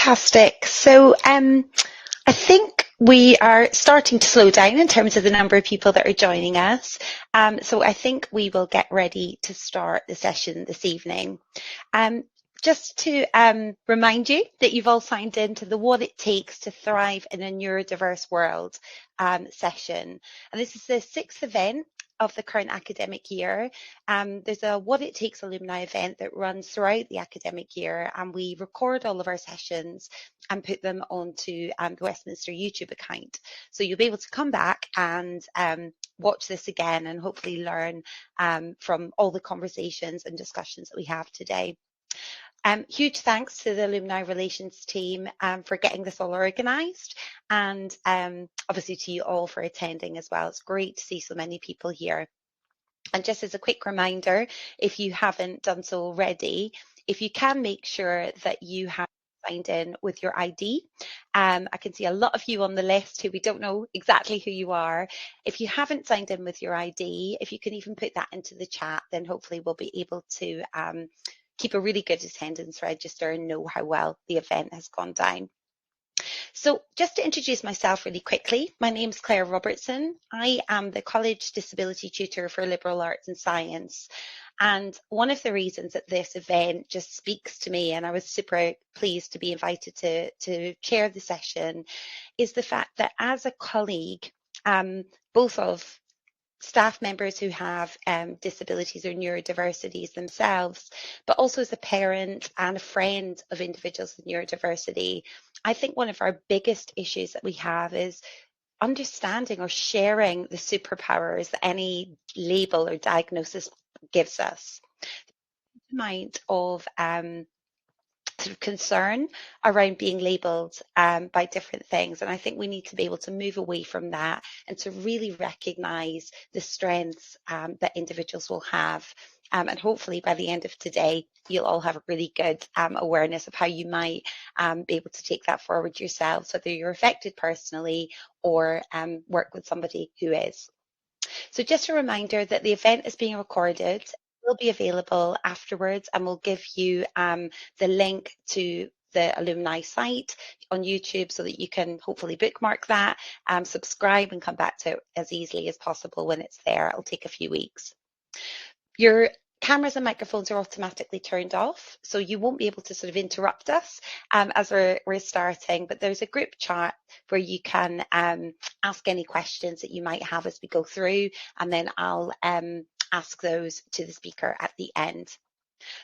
Fantastic. So I think we are starting to slow down in terms of the number of people that are joining us. So I think we will get ready to start the session this evening. Just to remind you that you've all signed in to the What It Takes to Thrive in a Neurodiverse World session. And this is the 6th event of the current academic year. There's a What It Takes alumni event that runs throughout the academic year, and we record all of our sessions and put them onto the Westminster YouTube account. So you'll be able to come back and watch this again and hopefully learn from all the conversations and discussions that we have today. Huge thanks to the Alumni Relations team for getting this all organised, and obviously to you all for attending as well. It's great to see so many people here. And just as a quick reminder, if you haven't done so already, if you can make sure that you have signed in with your ID. I can see a lot of you on the list who we don't know exactly who you are. If you haven't signed in with your ID, if you can even put that into the chat, then hopefully we'll be able to keep a really good attendance register and know how well the event has gone down. So just to introduce myself really quickly, my name is Claire Robertson. I am the College Disability Tutor for Liberal Arts and Science. And one of the reasons that this event just speaks to me, and I was super pleased to be invited to chair the session, is the fact that as a colleague, both of staff members who have disabilities or neurodiversities themselves, but also as a parent and a friend of individuals with neurodiversity, I think one of our biggest issues that we have is understanding or sharing the superpowers that any label or diagnosis gives us. The amount of sort of concern around being labelled by different things. And I think we need to be able to move away from that and to really recognise the strengths that individuals will have. And hopefully by the end of today, you'll all have a really good awareness of how you might be able to take that forward yourselves, whether you're affected personally or work with somebody who is. So just a reminder that the event is being recorded. Will be available afterwards, and we'll give you the link to the alumni site on YouTube so that you can hopefully bookmark that, subscribe and come back to it as easily as possible when it's there. It'll take a few weeks. Your cameras and microphones are automatically turned off, so you won't be able to sort of interrupt us as we're starting, but there's a group chat where you can ask any questions that you might have as we go through, and then I'll ask those to the speaker at the end.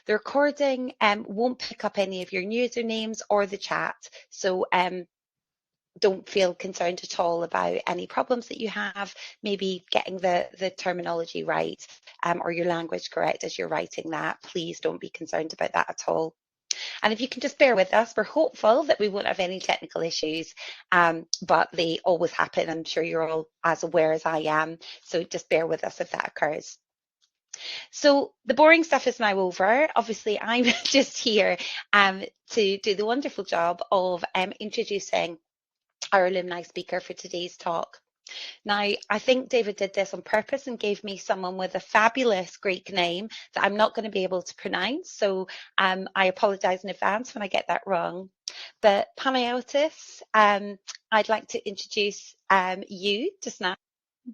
The recording won't pick up any of your usernames or the chat, so don't feel concerned at all about any problems that you have, maybe getting the terminology right or your language correct as you're writing that. Please don't be concerned about that at all. And if you can just bear with us, we're hopeful that we won't have any technical issues, but they always happen. I'm sure you're all as aware as I am, so just bear with us if that occurs. So the boring stuff is now over. Obviously, I'm just here to do the wonderful job of introducing our alumni speaker for today's talk. Now, I think David did this on purpose and gave me someone with a fabulous Greek name that I'm not going to be able to pronounce, so I apologise in advance when I get that wrong. But Panagiotis, I'd like to introduce you just now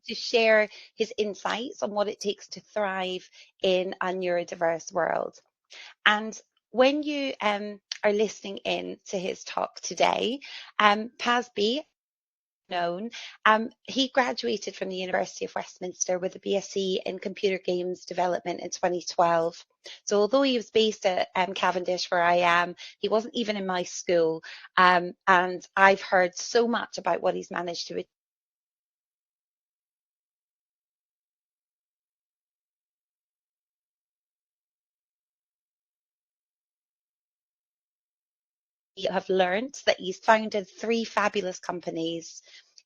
to share his insights on what it takes to thrive in a neurodiverse world. And when you are listening in to his talk today, Pasby, known, he graduated from the University of Westminster with a BSc in Computer Games Development in 2012. So although he was based at Cavendish, where I am, he wasn't even in my school. And I've heard so much about what he's managed to achieve. Have learned that he's founded 3 fabulous companies.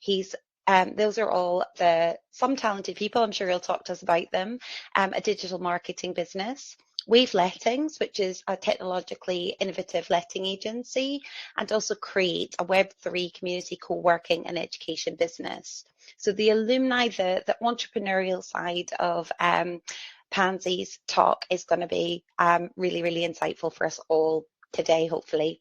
Those are all some talented people. I'm sure he'll talk to us about them. A digital marketing business, Wave Lettings, which is a technologically innovative letting agency, and also Create, a Web3 community co-working and education business. So the alumni, the entrepreneurial side of Pansy's talk is going to be really, really insightful for us all today, hopefully.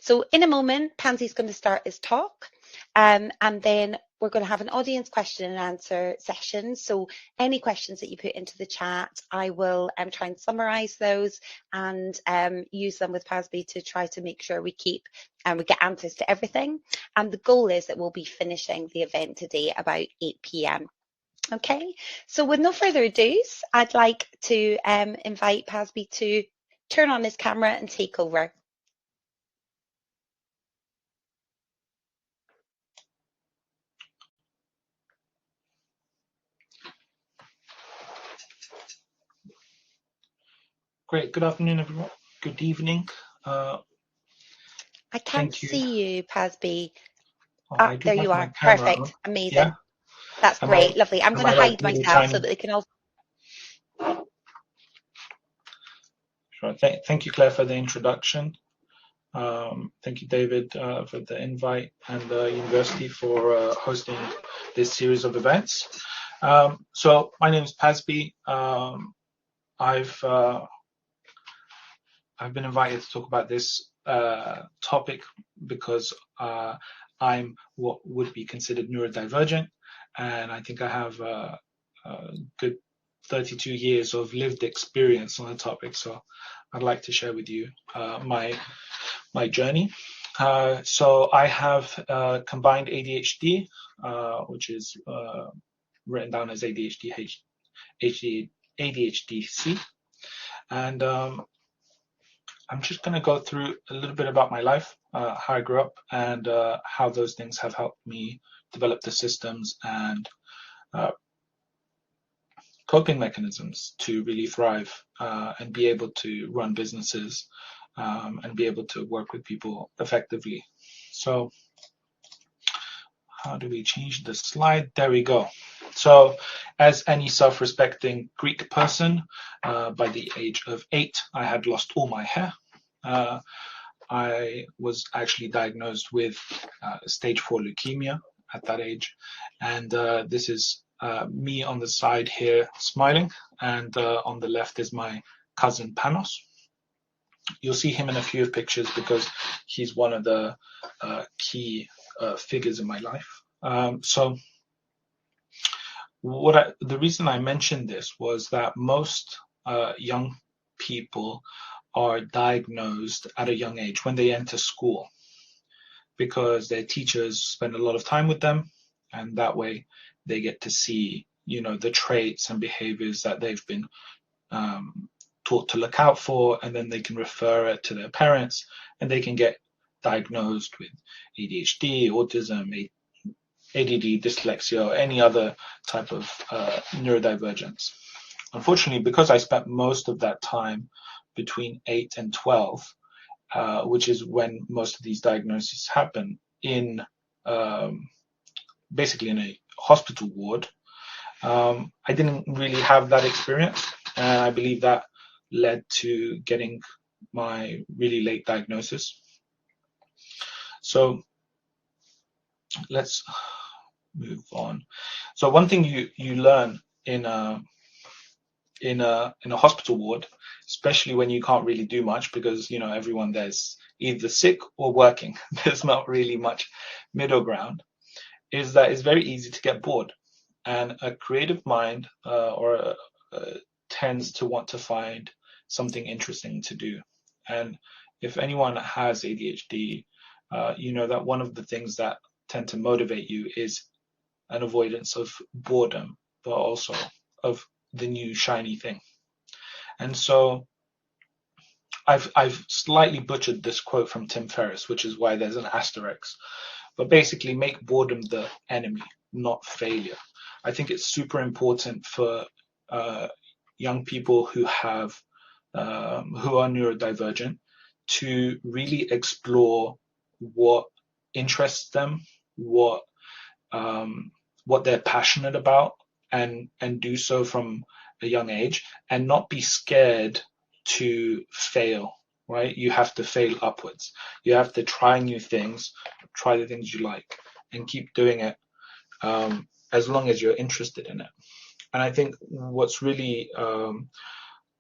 So in a moment, Pansy's going to start his talk, and then we're going to have an audience question and answer session. So any questions that you put into the chat, I will try and summarise those and use them with Pasby to try to make sure we keep and we get answers to everything. And the goal is that we'll be finishing the event today about 8 p.m. Okay, so with no further ado, I'd like to invite Pasby to turn on his camera and take over. Great. Good afternoon, everyone. Good evening. I can't see you, Pasby. There you are. Perfect. On. Amazing. Yeah? That's great. Lovely. I'm going to hide myself so that they can all. Sure. Thank you, Claire, for the introduction. Thank you, David, for the invite, and the university for hosting this series of events. So my name is Pasby. I've been invited to talk about this topic because I'm what would be considered neurodivergent, and I think I have a good 32 years of lived experience on the topic. So I'd like to share with you my journey. So I have combined ADHD, which is written down as ADHD-C, and I'm just going to go through a little bit about my life, how I grew up, and how those things have helped me develop the systems and coping mechanisms to really thrive and be able to run businesses and be able to work with people effectively. So how do we change the slide? There we go. So as any self-respecting Greek person, by the age of 8, I had lost all my hair. I was actually diagnosed with stage 4 leukemia at that age. And this is me on the side here smiling. And on the left is my cousin Panos. You'll see him in a few pictures because he's one of the key figures in my life. So the reason I mentioned this was that most young people are diagnosed at a young age when they enter school because their teachers spend a lot of time with them, and that way they get to see, the traits and behaviors that they've been taught to look out for, and then they can refer it to their parents, and they can get diagnosed with ADHD, autism, ADD, dyslexia, or any other type of neurodivergence. Unfortunately, because I spent most of that time between 8 and 12, which is when most of these diagnoses happen, in basically in a hospital ward, I didn't really have that experience, and I believe that led to getting my really late diagnosis. So let's move on. So one thing you learn in a hospital ward, especially when you can't really do much because everyone there's either sick or working, there's not really much middle ground, is that it's very easy to get bored, and a creative mind tends to want to find something interesting to do. And if anyone has ADHD, that one of the things that tend to motivate you is an avoidance of boredom, but also of the new shiny thing. And so I've slightly butchered this quote from Tim Ferriss, which is why there's an asterisk, but basically make boredom the enemy, not failure. I think it's super important for young people who are neurodivergent to really explore what interests them, what they're passionate about, and do so from a young age, and not be scared to fail, right? You have to fail upwards. You have to try new things, try the things you like, and keep doing it as long as you're interested in it. And I think what's really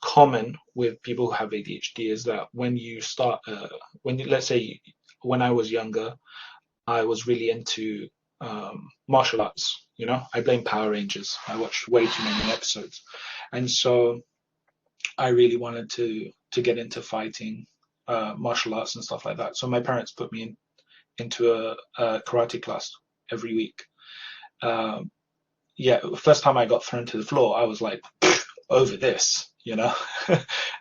common with people who have ADHD is that when you start, let's say when I was younger, I was really into martial arts. You know, I blame Power Rangers. I watched way too many episodes, and so I really wanted to get into fighting, martial arts and stuff like that. So my parents put me into a karate class every week. Yeah, first time I got thrown to the floor, I was like, over this, you know,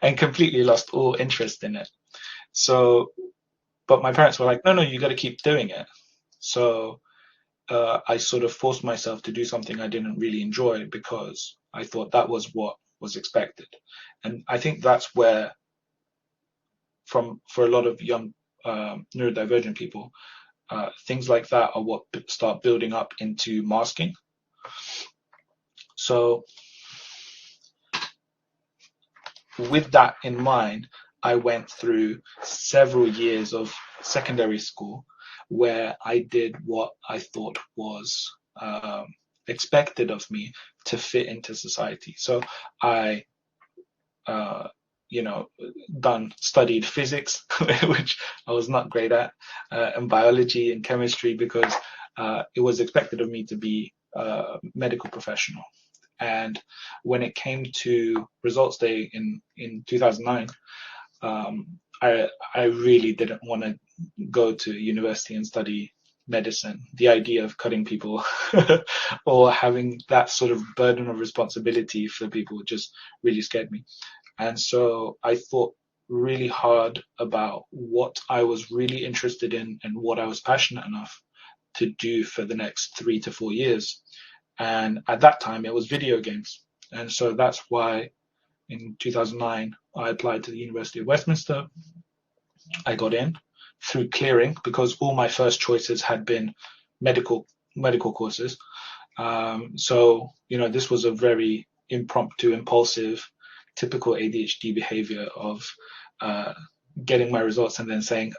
and completely lost all interest in it. So, but my parents were like, no, you got to keep doing it. So I sort of forced myself to do something I didn't really enjoy because I thought that was what was expected. And I think that's where, for a lot of young neurodivergent people, things like that are what start building up into masking. So with that in mind, I went through several years of secondary school where I did what I thought was expected of me to fit into society. So I, studied physics, which I was not great at, and biology and chemistry because it was expected of me to be a medical professional. And when it came to results day in 2009, I really didn't want to go to university and study medicine. The idea of cutting people or having that sort of burden of responsibility for people just really scared me. And so I thought really hard about what I was really interested in and what I was passionate enough to do for the next 3 to 4 years. And at that time, it was video games. And so that's why in 2009, I applied to the University of Westminster. I got in through clearing because all my first choices had been medical courses. So, this was a very impromptu, impulsive, typical ADHD behavior of getting my results and then saying,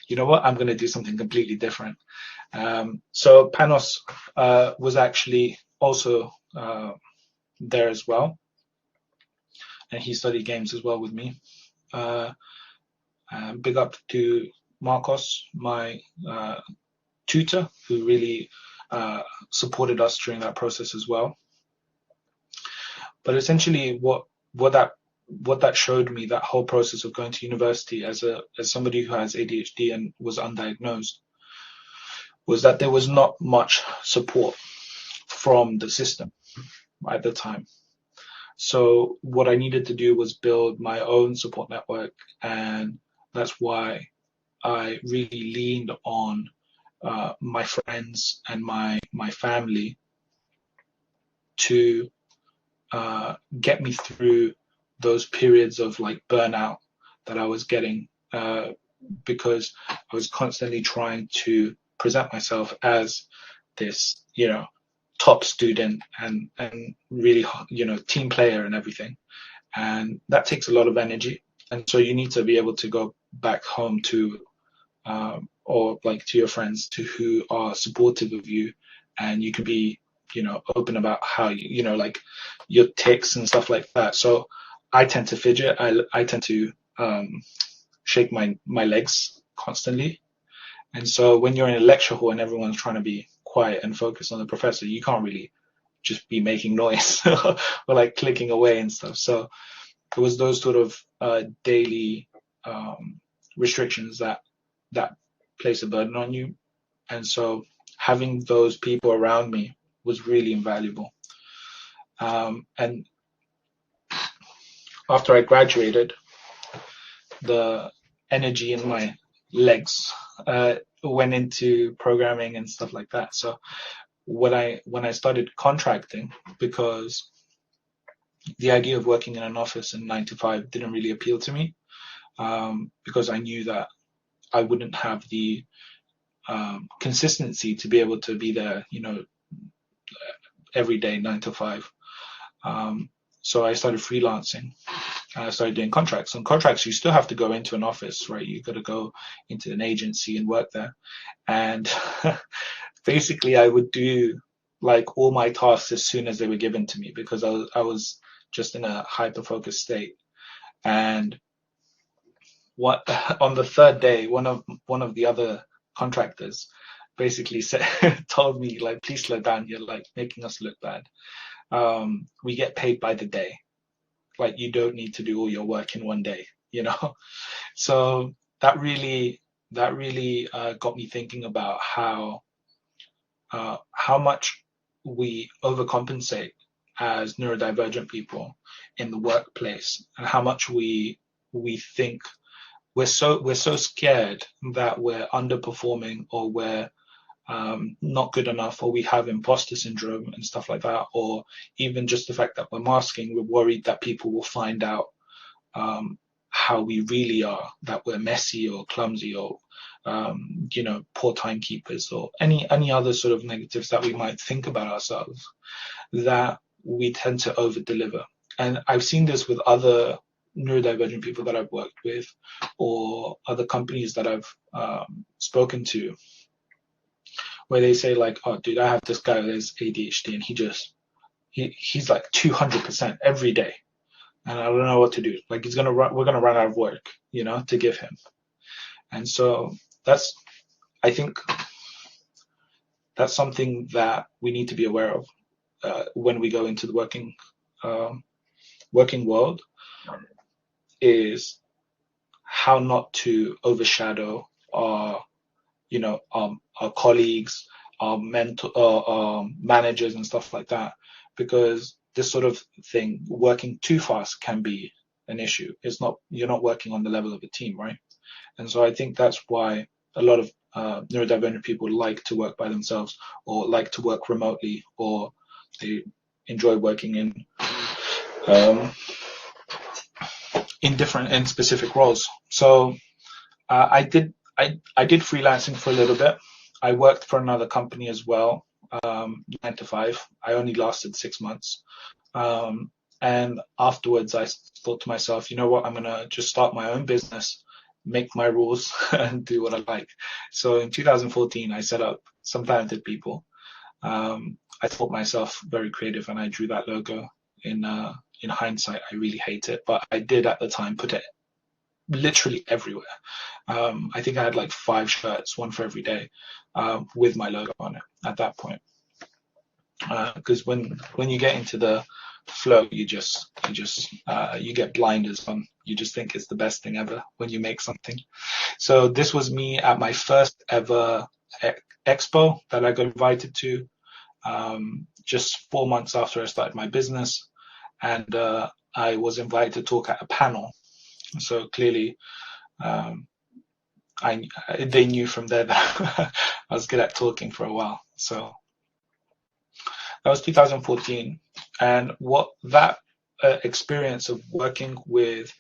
you know what, I'm going to do something completely different. So Panos was actually also there as well, and he studied games as well with me. Big up to Marcos, my tutor, who really supported us during that process as well. But essentially, what that showed me, that whole process of going to university as somebody who has ADHD and was undiagnosed, was that there was not much support from the system at the time. So what I needed to do was build my own support network, and that's why I really leaned on my friends and my family to get me through those periods of like burnout that I was getting, because I was constantly trying to present myself as this, top student and really, team player and everything. And that takes a lot of energy. And so you need to be able to go back home to, or like to your friends who are supportive of you, and you can be, open about how like your tics and stuff like that. So I tend to fidget. I tend to shake my legs constantly. And so when you're in a lecture hall and everyone's trying to be quiet and focus on the professor, you can't really just be making noise or like clicking away and stuff. So it was those sort of daily restrictions that place a burden on you. And so having those people around me was really invaluable. And after I graduated, the energy in my legs went into programming and stuff like that. So when I started contracting, because the idea of working in an office in 9 to 5 didn't really appeal to me, because I knew that I wouldn't have the consistency to be able to be there, every day, 9 to 5. So I started freelancing. I started doing contracts. On contracts, you still have to go into an office, right? You got to go into an agency and work there. And basically, I would do like all my tasks as soon as they were given to me, because I was just in a hyper-focused state. And what on the third day, one of the other contractors basically said, told me, like, please slow down, you're like making us look bad. We get paid by the day. Like, you don't need to do all your work in one day, you know? So that really got me thinking about how much we overcompensate as neurodivergent people in the workplace, and how much we think we're so scared that we're underperforming, or we're not good enough, or we have imposter syndrome and stuff like that, or even just the fact that we're masking. We're worried that people will find out how we really are, that we're messy or clumsy, or poor timekeepers, or any other sort of negatives that we might think about ourselves, that we tend to over deliver. And I've seen this with other neurodivergent people that I've worked with, or other companies that I've spoken to, where they say, like, oh dude, I have this guy with his ADHD, and he's like 200% every day, and I don't know what to do. Like, we're gonna run out of work, to give him. And so I think that's something that we need to be aware of when we go into the working world, is how not to overshadow our colleagues, our managers and stuff like that, because this sort of thing, working too fast, can be an issue. You're not working on the level of a team, right? And so I think that's why a lot of neurodivergent people like to work by themselves, or like to work remotely, or they enjoy working in specific roles. So I did freelancing for a little bit. I worked for another company as well, 9 to 5. I only lasted 6 months. And afterwards I thought to myself, you know what, I'm going to just start my own business, make my rules, and do what I like. So in 2014, I set up Some Talented People. I thought myself very creative, and I drew that logo. In hindsight, I really hate it, but I did at the time put it literally everywhere. I think I had like 5 shirts, one for every day, with my logo on it at that point. Because when you get into the flow, you get blinders on. You just think it's the best thing ever when you make something. So this was me at my first ever expo that I got invited to, just 4 months after I started my business, and I was invited to talk at a panel. So clearly, they knew from there that I was good at talking for a while. So that was 2014, and what that experience of working with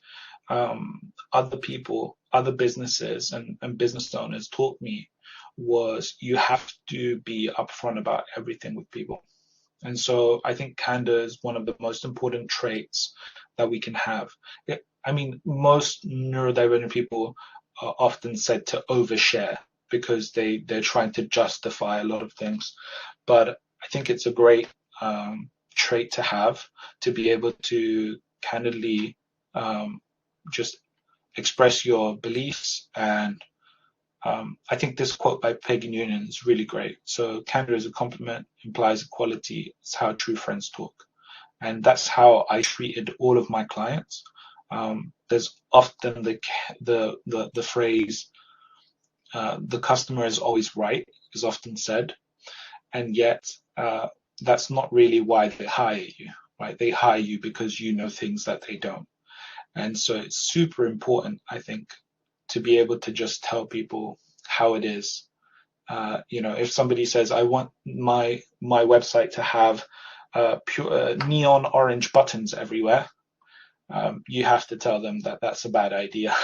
other people, other businesses, and business owners taught me was you have to be upfront about everything with people. And so I think candor is one of the most important traits that we can have. Most neurodivergent people are often said to overshare because they're trying to justify a lot of things. But I think it's a great trait to have, to be able to candidly just express your beliefs. And I think this quote by Peggy Noonan is really great. So candor is a compliment, implies equality. It's how true friends talk. And that's how I treated all of my clients. There's often the phrase, the customer is always right, is often said. And yet, that's not really why they hire you, right? They hire you because you know things that they don't. And so it's super important, I think, to be able to just tell people how it is. If somebody says, I want my website to have pure neon orange buttons everywhere, you have to tell them that that's a bad idea.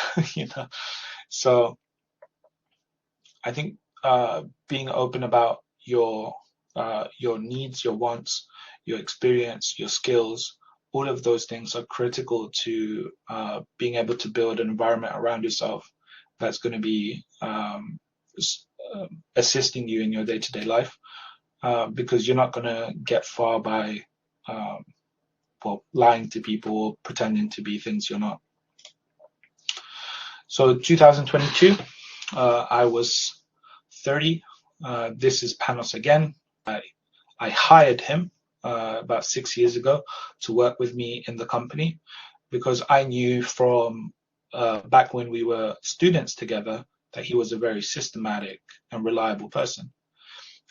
So I think being open about your needs, your wants, your experience, your skills, all of those things are critical to being able to build an environment around yourself that's going to be assisting you in your day-to-day life, because you're not going to get far by lying to people or pretending to be things you're not. So 2022, I was 30. This is Panos again. I hired him about 6 years ago to work with me in the company because I knew from back when we were students together that he was a very systematic and reliable person.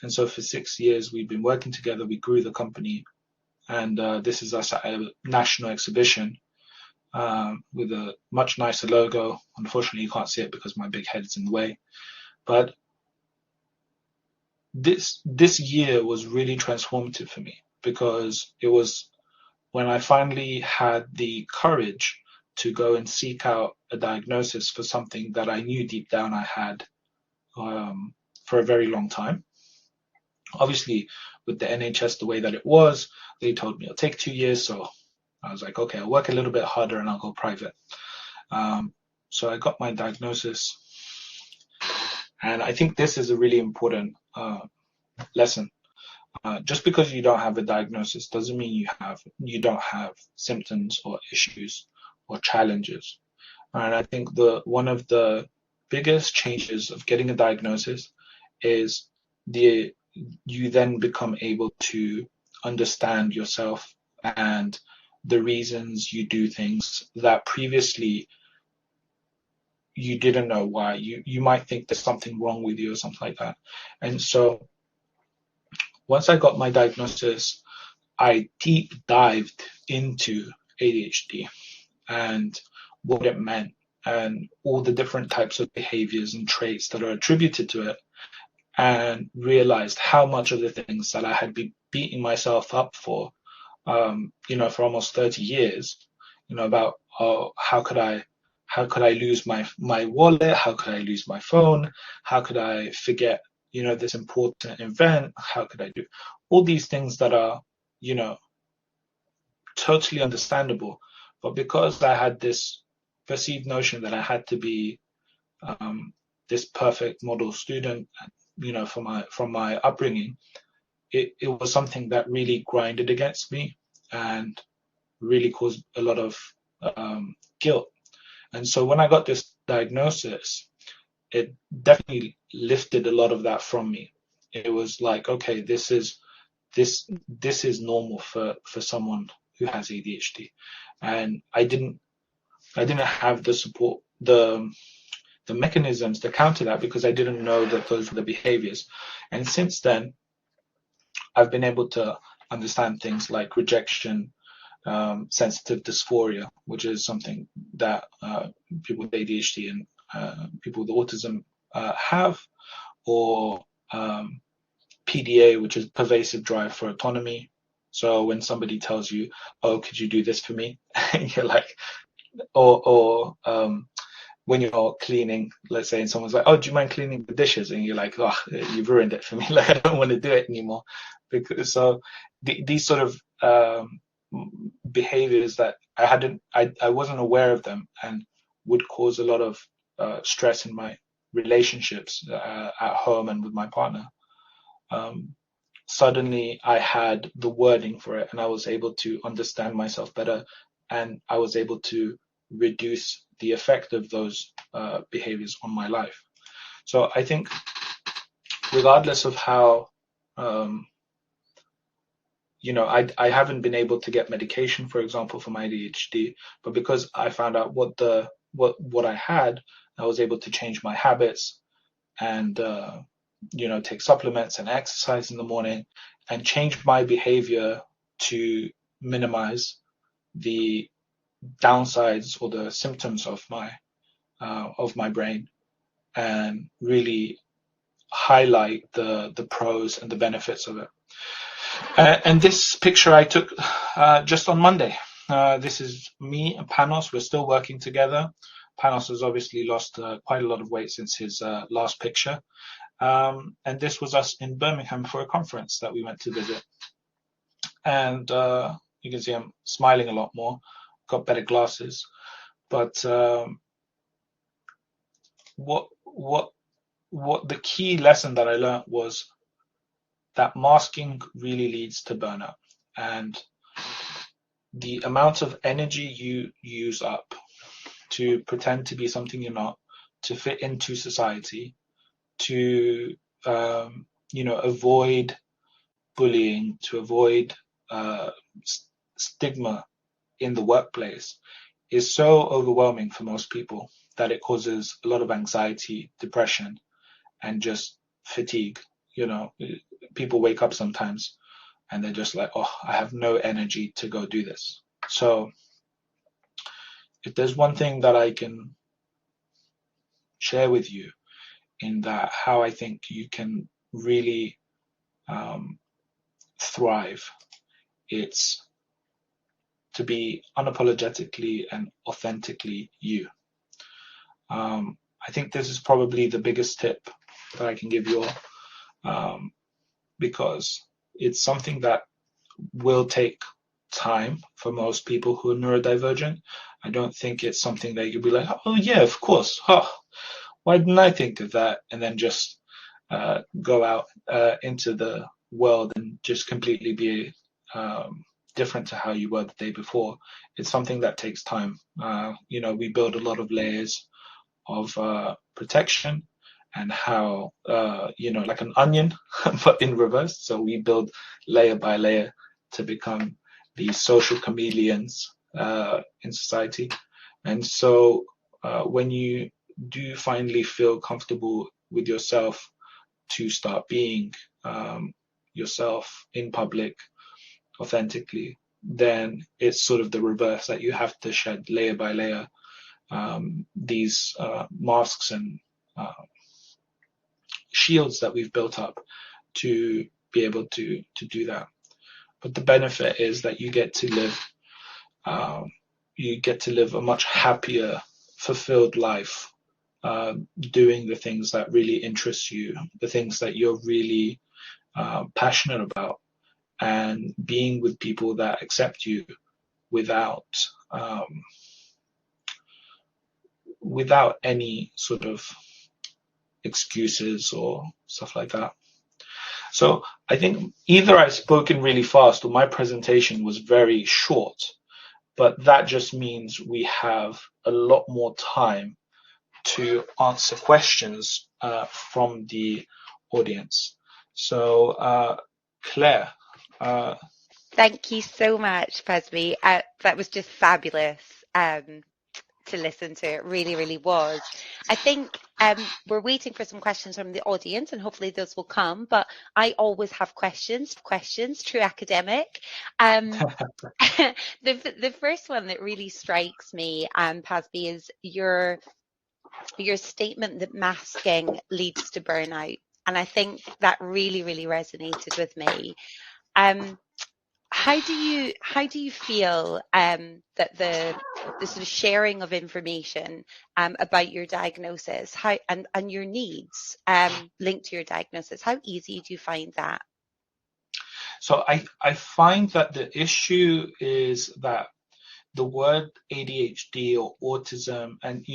And so for 6 years, we've been working together. We grew the company. And this is us at a national exhibition with a much nicer logo. Unfortunately, you can't see it because my big head is in the way. But this year was really transformative for me because it was when I finally had the courage to go and seek out a diagnosis for something that I knew deep down I had for a very long time. Obviously, with the NHS the way that it was, they told me it'll take 2 years. So I was like, okay, I'll work a little bit harder and I'll go private. So I got my diagnosis. And I think this is a really important lesson. Just because you don't have a diagnosis doesn't mean you don't have symptoms or issues or challenges. And I think one of the biggest changes of getting a diagnosis is you then become able to understand yourself and the reasons you do things that previously you didn't know why. You might think there's something wrong with you or something like that. And so once I got my diagnosis, I deep dived into ADHD and what it meant and all the different types of behaviors and traits that are attributed to it, and realized how much of the things that I had been beating myself up for, for almost 30 years, about how could I lose my wallet? How could I lose my phone? How could I forget, this important event? How could I do all these things that are, totally understandable? But because I had this perceived notion that I had to be this perfect model student, from my upbringing, it was something that really grinded against me and really caused a lot of guilt. And so when I got this diagnosis, it definitely lifted a lot of that from me. It was like, okay, this is normal for someone who has ADHD. And I didn't have the support, the mechanisms to counter that, because I didn't know that those were the behaviors. And since then, I've been able to understand things like rejection, sensitive dysphoria, which is something that people with ADHD and people with autism have, or PDA, which is pervasive drive for autonomy. So when somebody tells you, "Oh, could you do this for me?" and you're like, or when you're cleaning, let's say, and someone's like, "Oh, do you mind cleaning the dishes?" and you're like, "Oh, you've ruined it for me. Like, I don't want to do it anymore." Because these sort of behaviors that I wasn't aware of them, and would cause a lot of stress in my relationships at home and with my partner. Suddenly I had the wording for it, and I was able to understand myself better, and I was able to reduce the effect of those behaviors on my life. So I think regardless of how, I haven't been able to get medication, for example, for my ADHD, but because I found out what I had, I was able to change my habits and, take supplements and exercise in the morning and change my behavior to minimize the downsides or the symptoms of my brain, and really highlight the pros and the benefits of it. And this picture I took just on Monday. This is me and Panos. We're still working together. Panos has obviously lost quite a lot of weight since his last picture. And this was us in Birmingham for a conference that we went to visit. And you can see I'm smiling a lot more, got better glasses. But what the key lesson that I learned was that masking really leads to burnout, and the amount of energy you use up to pretend to be something you're not, to fit into society, to avoid bullying, to avoid stigma in the workplace is so overwhelming for most people that it causes a lot of anxiety, depression, and just fatigue. People wake up sometimes and they're just like, oh, I have no energy to go do this. So if there's one thing that I can share with you in that how I think you can really thrive, it's to be unapologetically and authentically you. I think this is probably the biggest tip that I can give you all, because it's something that will take time for most people who are neurodivergent. I don't think it's something that you'll be like, oh yeah, of course. Huh. Why didn't I think of that? And then just go out into the world and just completely be different to how you were the day before. It's something that takes time. We build a lot of layers of protection and how, like an onion, but in reverse. So we build layer by layer to become these social chameleons in society. And so when you do finally feel comfortable with yourself to start being yourself in public authentically, then it's sort of the reverse, that you have to shed layer by layer these masks and shields that we've built up to be able to do that. But the benefit is that you get to live a much happier, fulfilled life, doing the things that really interest you, the things that you're really passionate about, and being with people that accept you without any sort of excuses or stuff like that. So I think either I've spoken really fast or my presentation was very short, but that just means we have a lot more time to answer questions from the audience. So Claire. Thank you so much, Pasmi. That was just fabulous to listen to. It really, really was. I think we're waiting for some questions from the audience, and hopefully those will come. But I always have questions, true academic. The first one that really strikes me, Pasmi, is your statement that masking leads to burnout. And I think that really, really resonated with me. How do you feel that the sort of sharing of information about your diagnosis and your needs linked to your diagnosis, how easy do you find that? So I find that the issue is that the word ADHD or autism, and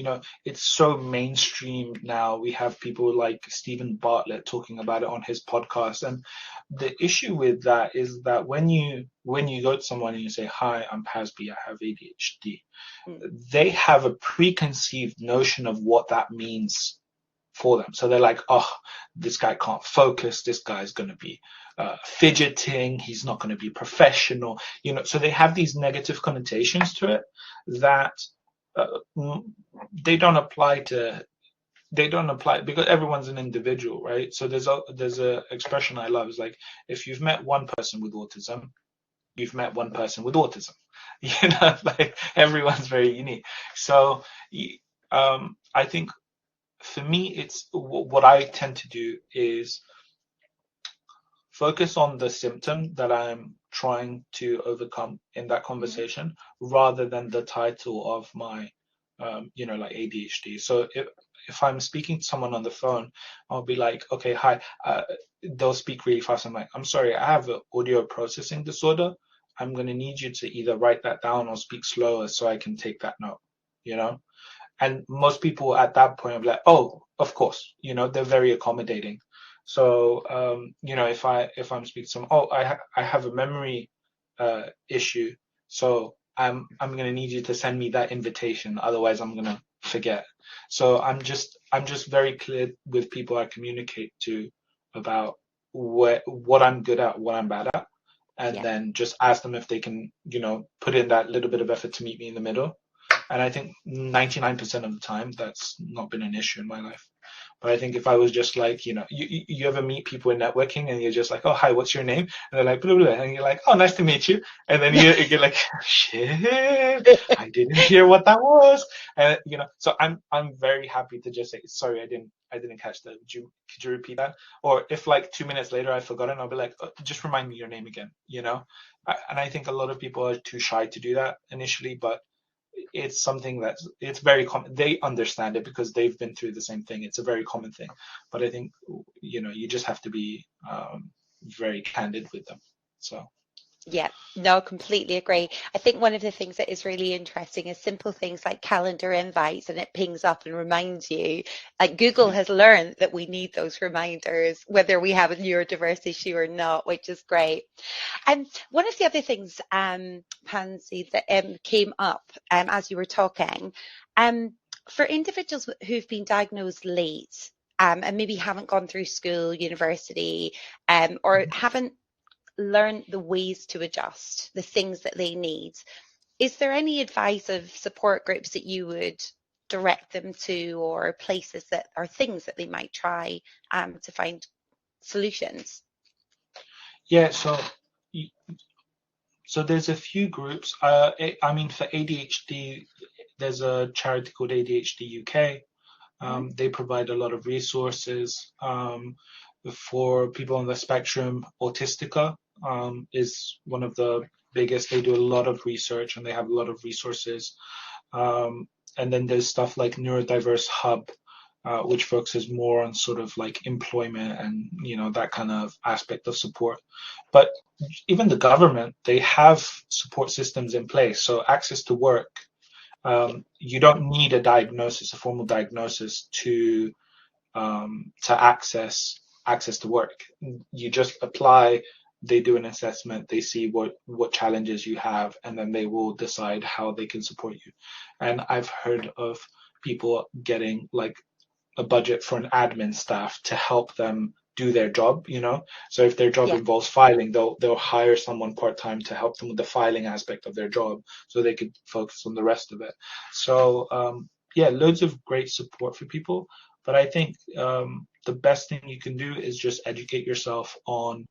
it's so mainstream now. We have people like Stephen Bartlett talking about it on his podcast, and the issue with that is that when you go to someone and you say, hi, I'm Pasby, I have ADHD, they have a preconceived notion of what that means for them. So they're like, oh, this guy can't focus, this guy's going to be fidgeting, he's not going to be professional, so they have these negative connotations to it that they don't apply because everyone's an individual, right? So there's a expression I love, is like, if you've met one person with autism, you've met one person with autism. Like everyone's very unique. So I think for me, it's what I tend to do is focus on the symptom that I'm trying to overcome in that conversation, rather than the title of my, like ADHD. So if I'm speaking to someone on the phone, I'll be like, okay, hi. They'll speak really fast. I'm like, I'm sorry, I have an audio processing disorder. I'm going to need you to either write that down or speak slower so I can take that note, And most people at that point are like, oh, of course, they're very accommodating. So, if I'm speaking to someone, oh, I have a memory issue, so I'm going to need you to send me that invitation, otherwise I'm going to forget. So I'm just very clear with people I communicate to about what I'm good at, what I'm bad at, and Yeah. then just ask them if they can, put in that little bit of effort to meet me in the middle. And I think 99% of the time that's not been an issue in my life. But I think if I was just like, you ever meet people in networking and you're just like, oh, hi, what's your name? And they're like, blah, blah, blah. And you're like, oh, nice to meet you. And then you're like, shit, I didn't hear what that was. And, so I'm very happy to just say, sorry, I didn't catch that. Could you repeat that? Or if like 2 minutes later I've forgotten, I'll be like, oh, just remind me your name again, And I think a lot of people are too shy to do that initially, but it's something it's very common. They understand it because they've been through the same thing. It's a very common thing. But I think, you just have to be very candid with them. So. Yeah, no, completely agree. I think one of the things that is really interesting is simple things like calendar invites, and it pings up and reminds you. Like Google has learned that we need those reminders, whether we have a neurodiverse issue or not, which is great. And one of the other things, Pansy, that came up as you were talking, for individuals who've been diagnosed late and maybe haven't gone through school, university, or haven't learn the ways to adjust, the things that they need. Is there any advice of support groups that you would direct them to, or places that are things that they might try to find solutions? Yeah, so there's a few groups. I mean, for ADHD, there's a charity called ADHD UK. They provide a lot of resources for people on the spectrum. Autistica is one of the biggest. They do a lot of research and they have a lot of resources. And then there's stuff like Neurodiverse Hub, which focuses more on sort of like employment and, that kind of aspect of support. But even the government, they have support systems in place. So access to work, you don't need a formal diagnosis to access to work. You just apply, they do an assessment, they see what challenges you have, and then they will decide how they can support you. And I've heard of people getting like a budget for an admin staff to help them do their job, So if their job involves filing, they'll hire someone part-time to help them with the filing aspect of their job so they could focus on the rest of it. So loads of great support for people. But I think the best thing you can do is just educate yourself on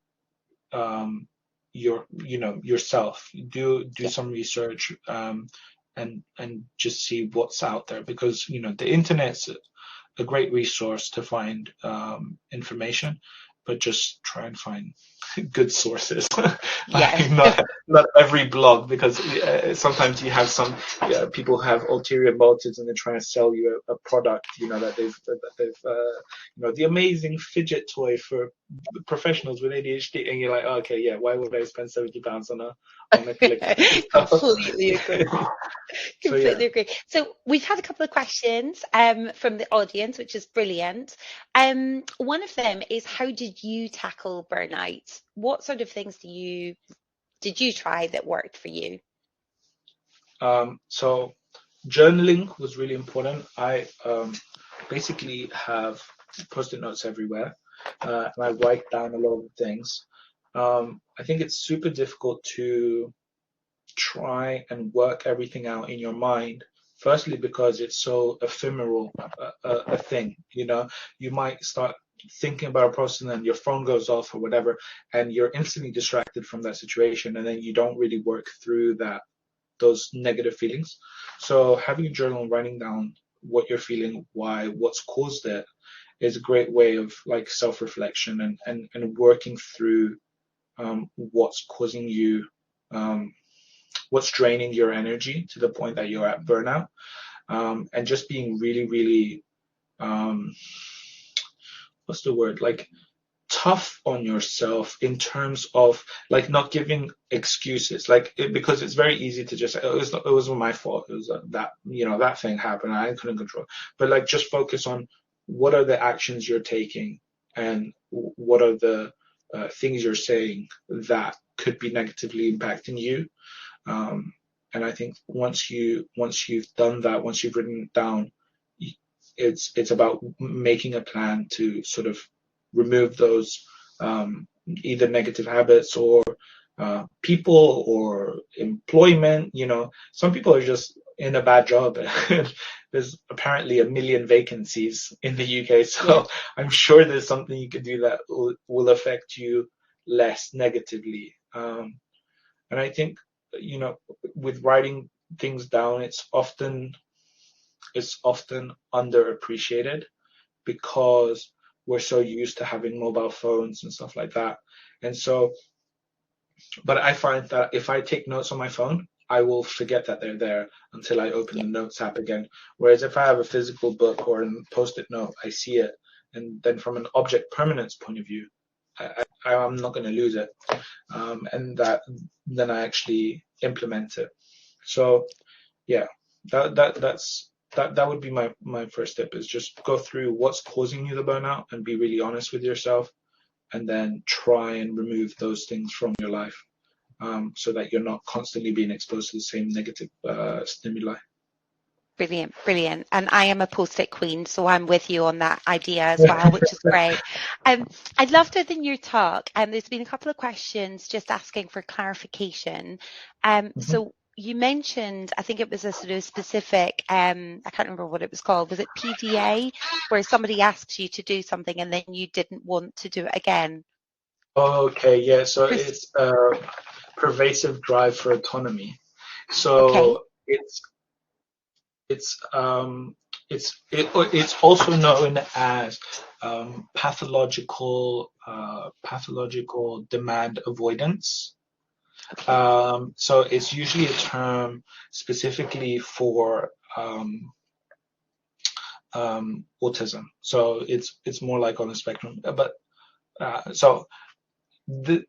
yourself. Do some research and just see what's out there, because the internet's a great resource to find information, but just try and find good sources. Like not every blog, because sometimes you have some people have ulterior motives and they're trying to sell you a product, that they've the amazing fidget toy for professionals with ADHD, and you're like, oh, okay, yeah, why would I spend £70 on a click? Completely agree. Completely agree. So we've had a couple of questions from the audience, which is brilliant. One of them is, how did you tackle burnout? What sort of things did you try that worked for you? So journaling was really important. I basically have post-it notes everywhere, and I write down a lot of things. I think it's super difficult to try and work everything out in your mind. Firstly, because it's so ephemeral a thing, you might start thinking about a person and your phone goes off or whatever, and you're instantly distracted from that situation, and then you don't really work through those negative feelings. So having a journal and writing down what you're feeling, why, what's caused it, is a great way of like self-reflection and working through what's causing you, what's draining your energy to the point that you're at burnout, and just being really, really, what's the word? Like tough on yourself in terms of like not giving excuses, because it's very easy to just say, oh, it wasn't my fault. It was that thing happened. I couldn't control. But like just focus on what are the actions you're taking and what are the things you're saying that could be negatively impacting you. And I think once you've done that, once you've written it down, it's about making a plan to sort of remove those either negative habits or people or employment. Some people are just in a bad job. There's apparently 1 million vacancies in the UK, so I'm sure there's something you could do that will affect you less negatively. And I think, with writing things down, it's often underappreciated because we're so used to having mobile phones and stuff like that. And so, but I find that if I take notes on my phone, I will forget that they're there until I open the Notes app again. Whereas if I have a physical book or a Post-it note, I see it. And then from an object permanence point of view, I'm not going to lose it. And then I actually implement it. So yeah, that would be my first step, is just go through what's causing you the burnout and be really honest with yourself, and then try and remove those things from your life, so that you're not constantly being exposed to the same negative stimuli. Brilliant. And I am a Post-it queen, so I'm with you on that idea as well, which is great. I loved it in your talk, and there's been a couple of questions just asking for clarification. So you mentioned, I think it was a sort of specific, I can't remember what it was called. Was it PDA, where somebody asks you to do something and then you didn't want to do it again? Okay, yeah. So it's pervasive drive for autonomy. So it's also known as pathological demand avoidance. So it's usually a term specifically for autism. So it's more like on the spectrum. But so the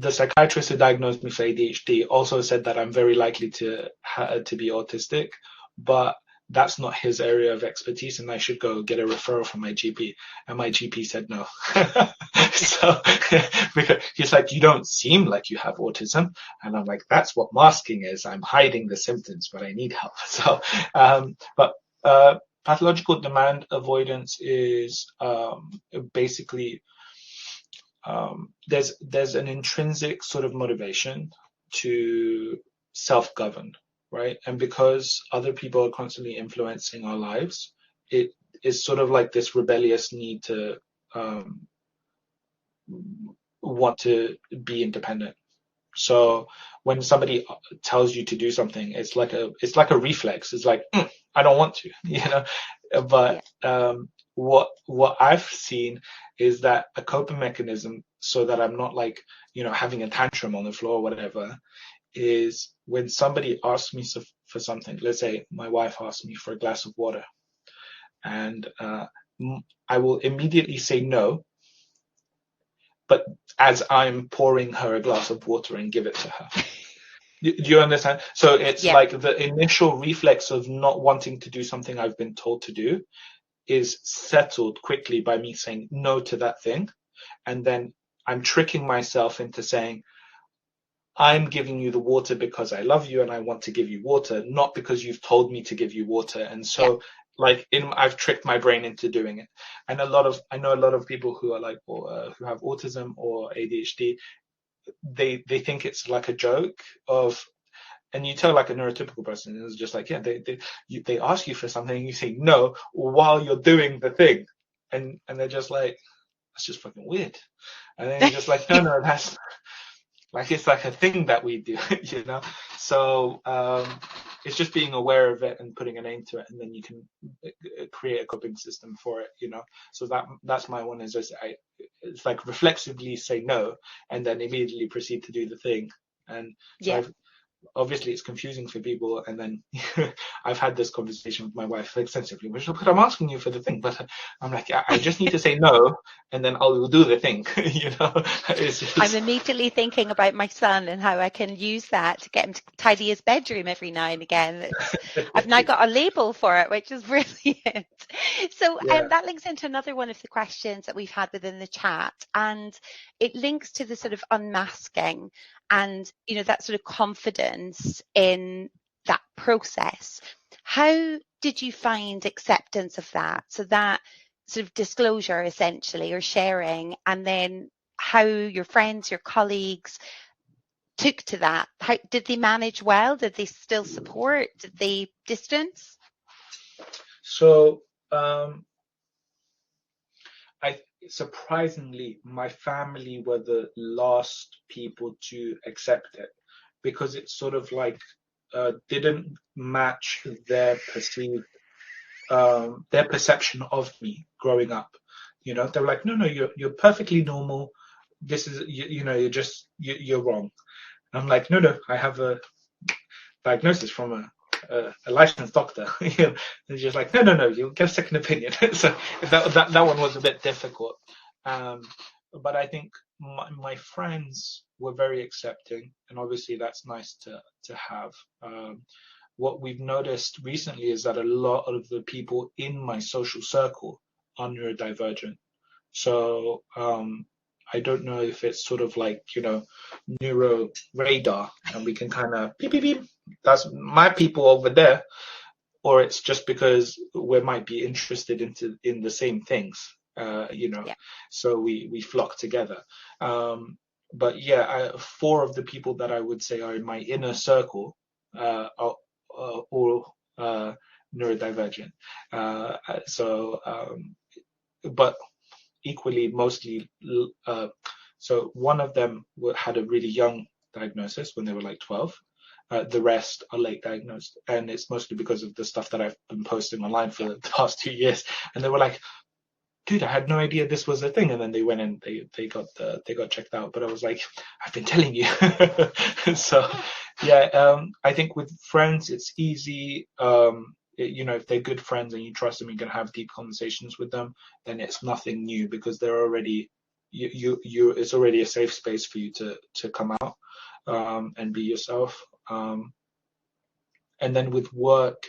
psychiatrist who diagnosed me for ADHD also said that I'm very likely to be autistic, but that's not his area of expertise, and I should go get a referral from my GP. And my GP said no. So because he's like, you don't seem like you have autism, and I'm like, that's what masking is. I'm hiding the symptoms, but I need help. So, pathological demand avoidance is basically there's an intrinsic sort of motivation to self-govern, right? And because other people are constantly influencing our lives, it is sort of like this rebellious need to want to be independent. So when somebody tells you to do something, it's like a reflex. It's like, I don't want to, But what I've seen is that a coping mechanism, so that I'm not like, having a tantrum on the floor or whatever, is when somebody asks me for something. Let's say my wife asks me for a glass of water, and I will immediately say no, but as I'm pouring her a glass of water and give it to her. Do you understand? So it's like the initial reflex of not wanting to do something I've been told to do is settled quickly by me saying no to that thing. And then I'm tricking myself into saying, I'm giving you the water because I love you and I want to give you water, not because you've told me to give you water. And so I've tricked my brain into doing it. And I know a lot of people who are like, who have autism or ADHD, they think it's like a joke of, and you tell like a neurotypical person, it's just like, they ask you for something and you say no while you're doing the thing. And they're just like, that's just fucking weird. And then you're just like, no, that's like, it's like a thing that we do, So it's just being aware of it and putting a name to it, and then you can create a coping system for it, So that's my one, is it's like reflexively say no and then immediately proceed to do the thing. And so obviously it's confusing for people, and then I've had this conversation with my wife extensively, which, but I'm asking you for the thing, but I'm like, I just need to say no, and then I'll do the thing. I'm immediately thinking about my son and how I can use that to get him to tidy his bedroom every now and again. I've now got a label for it, which is brilliant. So that links into another one of the questions that we've had within the chat, and it links to the sort of unmasking and that sort of confidence in that process. How did you find acceptance of that? So that sort of disclosure essentially, or sharing, and then how your friends, your colleagues took to that. How did they manage well? Did they still support? Did they distance? So surprisingly, my family were the last people to accept it, because it sort of like didn't match their perception of me growing up. You know, they were like, no, you're perfectly normal. This is you're wrong. And I'm like, no, I have a diagnosis from a licensed doctor. And just like, no, you'll get a second opinion. So that one was a bit difficult. But I think my friends were very accepting, and obviously that's nice to have. What we've noticed recently is that a lot of the people in my social circle are neurodivergent. So I don't know if it's sort of like, neuro radar, and we can kind of beep, beep, beep, that's my people over there, or it's just because we might be interested in the same things, Yeah. so we flock together. But yeah, four of the people that I would say are in my inner circle are all neurodivergent. But equally, mostly, so one of them had a really young diagnosis when they were like 12. The rest are late diagnosed, and it's mostly because of the stuff that I've been posting online for the past 2 years. And they were like, dude, I had no idea this was a thing. And then they went and they got checked out. But I was like, I've been telling you. So yeah, I think with friends it's easy. If they're good friends and you trust them, you can have deep conversations with them. Then it's nothing new, because they're already it's already a safe space for you to come out and be yourself. And then with work,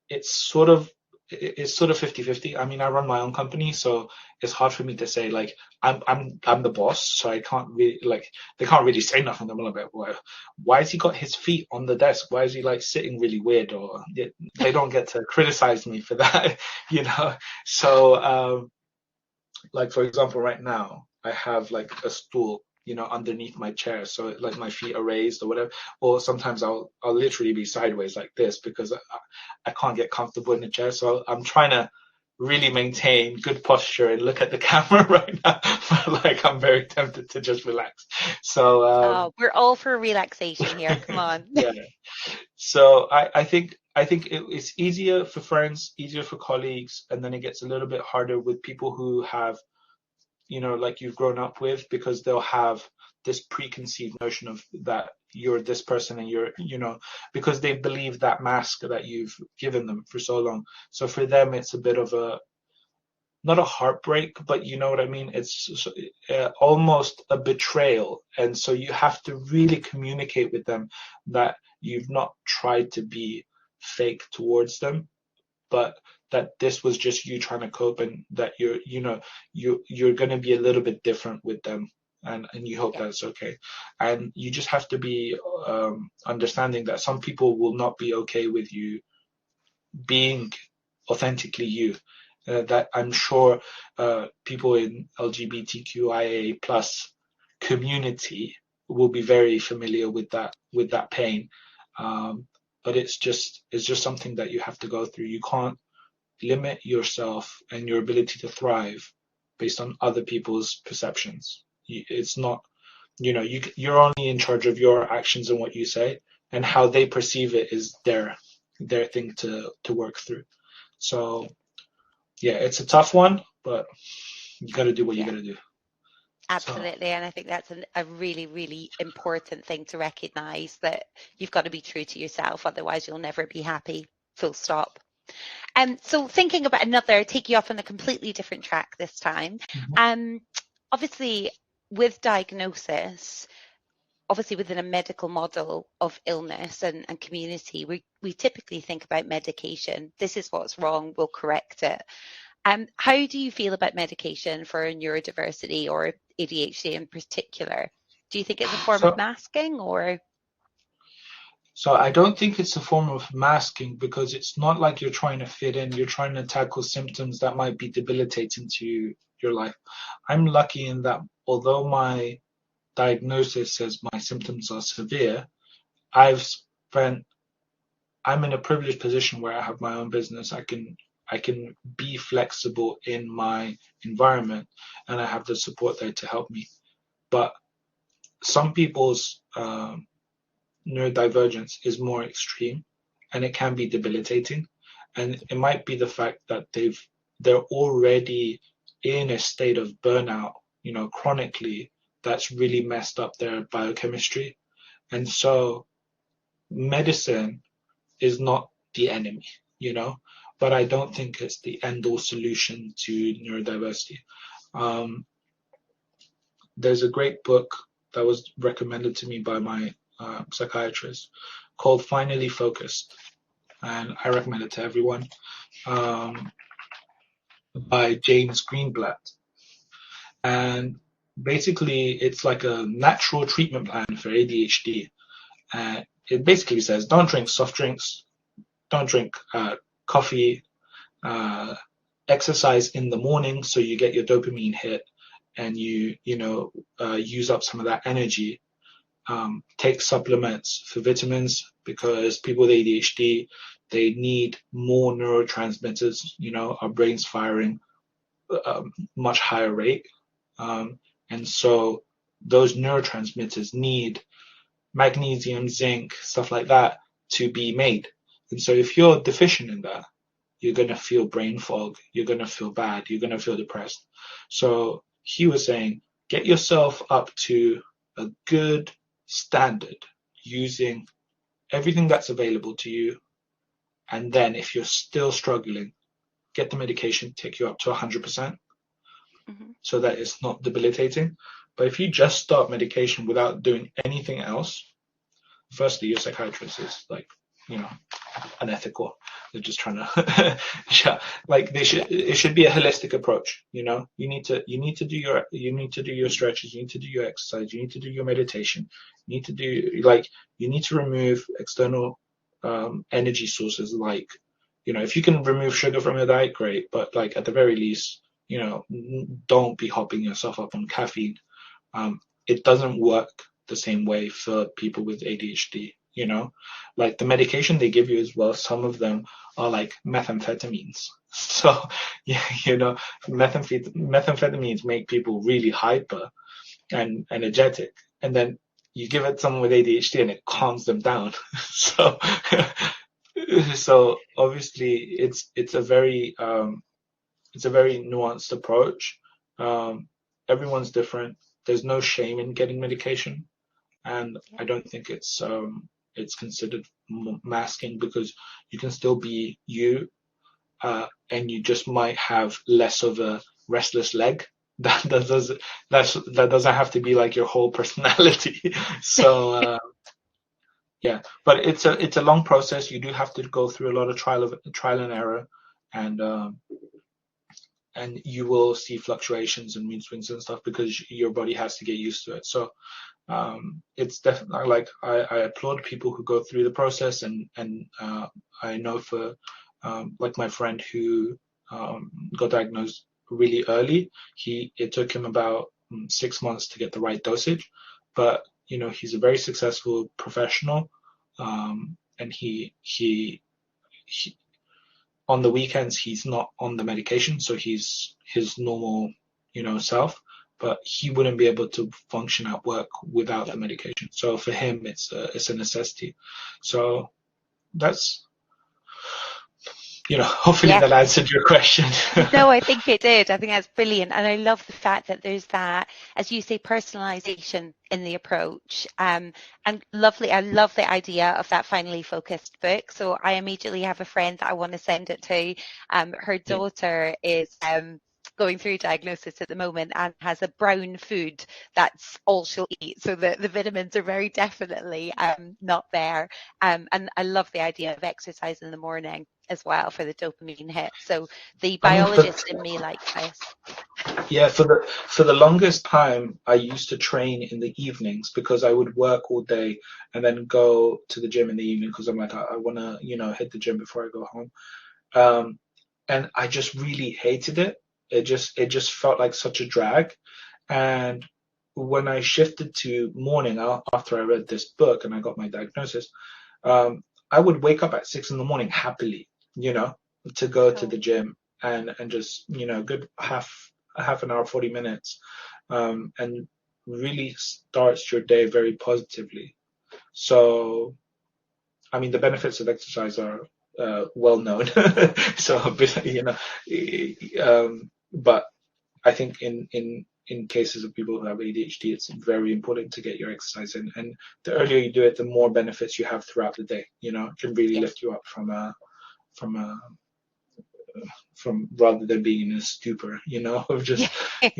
it's sort of 50-50. I mean, I run my own company, so it's hard for me to say like I'm the boss, so I can't really, like, they can't really say nothing. I'm like, why has he got his feet on the desk? Why is he like sitting really weird? Or they don't get to criticize me for that, So like, for example, right now I have like a stool, underneath my chair, so like my feet are raised or whatever. Or sometimes I'll literally be sideways like this, because I can't get comfortable in the chair. So I'm trying to really maintain good posture and look at the camera right now. But like, I'm very tempted to just relax. So We're all for relaxation here. Come on. yeah. So I think it's easier for friends, easier for colleagues, and then it gets a little bit harder with people who have, like you've grown up with, because they'll have this preconceived notion of that you're this person, and you're, because they believe that mask that you've given them for so long. So for them, it's a bit of not a heartbreak, but you know what I mean? It's almost a betrayal. And so you have to really communicate with them that you've not tried to be fake towards them, but that this was just you trying to cope, and that you're going to be a little bit different with them, and you hope that's okay. And you just have to be understanding that some people will not be okay with you being authentically you. That I'm sure people in LGBTQIA plus community will be very familiar with that pain. But it's just something that you have to go through. You can't limit yourself and your ability to thrive based on other people's perceptions. It's not, you're only in charge of your actions and what you say, and how they perceive it is their thing to work through. So yeah, it's a tough one, but you got to do what you got to do. Absolutely. And I think that's a really, really important thing to recognize, that you've got to be true to yourself. Otherwise, you'll never be happy. Full stop. So thinking about take you off on a completely different track this time. Mm-hmm. Obviously, with diagnosis, obviously within a medical model of illness and community, we typically think about medication. This is what's wrong, we'll correct it. How do you feel about medication for neurodiversity or ADHD in particular? Do you think it's a form of masking, or? So I don't think it's a form of masking, because it's not like you're trying to fit in. You're trying to tackle symptoms that might be debilitating to your life. I'm lucky in that although my diagnosis says my symptoms are severe, I've spent I'm in a privileged position where I have my own business. I can be flexible in my environment, and I have the support there to help me. But some people's neurodivergence is more extreme, and it can be debilitating. And it might be the fact that they're already in a state of burnout, chronically, that's really messed up their biochemistry. And so medicine is not the enemy, but I don't think it's the end-all solution to neurodiversity. There's a great book that was recommended to me by my psychiatrist called Finally Focused, and I recommend it to everyone, by James Greenblatt. And basically, it's like a natural treatment plan for ADHD. It basically says, don't drink soft drinks, don't drink coffee, exercise in the morning so you get your dopamine hit and you use up some of that energy. Take supplements for vitamins, because people with ADHD, they need more neurotransmitters. Our brain's firing much higher rate. And so those neurotransmitters need magnesium, zinc, stuff like that to be made. And so if you're deficient in that, you're going to feel brain fog, you're going to feel bad, you're going to feel depressed. So he was saying, get yourself up to a good standard using everything that's available to you. And then if you're still struggling, get the medication to take you up to 100%, so that it's not debilitating. But if you just start medication without doing anything else, firstly, your psychiatrist is unethical. They're just trying to, it should be a holistic approach. You need to do your stretches, you need to do your exercise, you need to do your meditation, you need to remove external energy sources. If you can remove sugar from your diet, great. But at the very least, don't be hopping yourself up on caffeine. It doesn't work the same way for people with ADHD. The medication they give you as well, some of them are like methamphetamines. So, methamphetamines make people really hyper and energetic. And then you give it to someone with ADHD and it calms them down. So obviously it's a very nuanced approach. Everyone's different. There's no shame in getting medication, and I don't think it's considered masking, because you can still be you, and you just might have less of a restless leg. That doesn't have to be like your whole personality. So yeah, but it's a long process. You do have to go through a lot of trial and error, and you will see fluctuations and mood swings and stuff, because your body has to get used to it. So it's definitely I applaud people who go through the process, and I know for my friend who got diagnosed really early, it took him about 6 months to get the right dosage, but he's a very successful professional, and he on the weekends he's not on the medication, so he's his normal self, but he wouldn't be able to function at work without the medication. So for him it's a necessity. So that's hopefully that answered your question. No, I think it did. I think that's brilliant. And I love the fact that there's that, as you say, personalization in the approach. And I love the idea of that finally focused book. So I immediately have a friend that I want to send it to. Her daughter is going through diagnosis at the moment and has a brown food. That's all she'll eat. So the vitamins are very definitely not there. And I love the idea of exercise in the morning as well for the dopamine hit. So the I mean, biologist in me likes this. yeah, for the longest time, I used to train in the evenings because I would work all day and then go to the gym in the evening because I'm like, I want to, hit the gym before I go home. And I just really hated it. It just felt like such a drag. And when I shifted to morning after I read this book and I got my diagnosis, I would wake up at 6 a.m. happily, to go to the gym and just, good half an hour, 40 minutes, and really starts your day very positively. So, I mean, the benefits of exercise are well known. So, but I think in cases of people who have ADHD, it's very important to get your exercise in. And the earlier you do it, the more benefits you have throughout the day. It can really lift you up from rather than being in a stupor, of just, I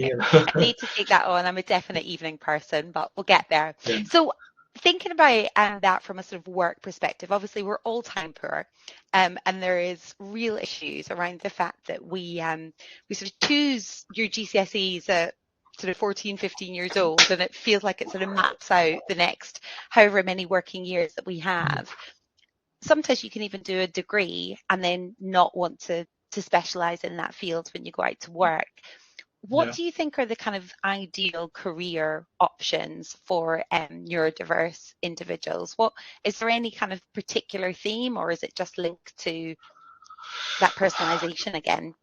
need to take that on. I'm a definite evening person, but we'll get there. Yeah. So thinking about that from a sort of work perspective, obviously we're all time poor, and there is real issues around the fact that we sort of choose your GCSEs at sort of 14, 15 years old, and it feels like it sort of maps out the next however many working years that we have. Sometimes you can even do a degree and then not want to specialize in that field when you go out to work. What do you think are the kind of ideal career options for neurodiverse individuals? What is there any kind of particular theme, or is it just linked to that personalization again?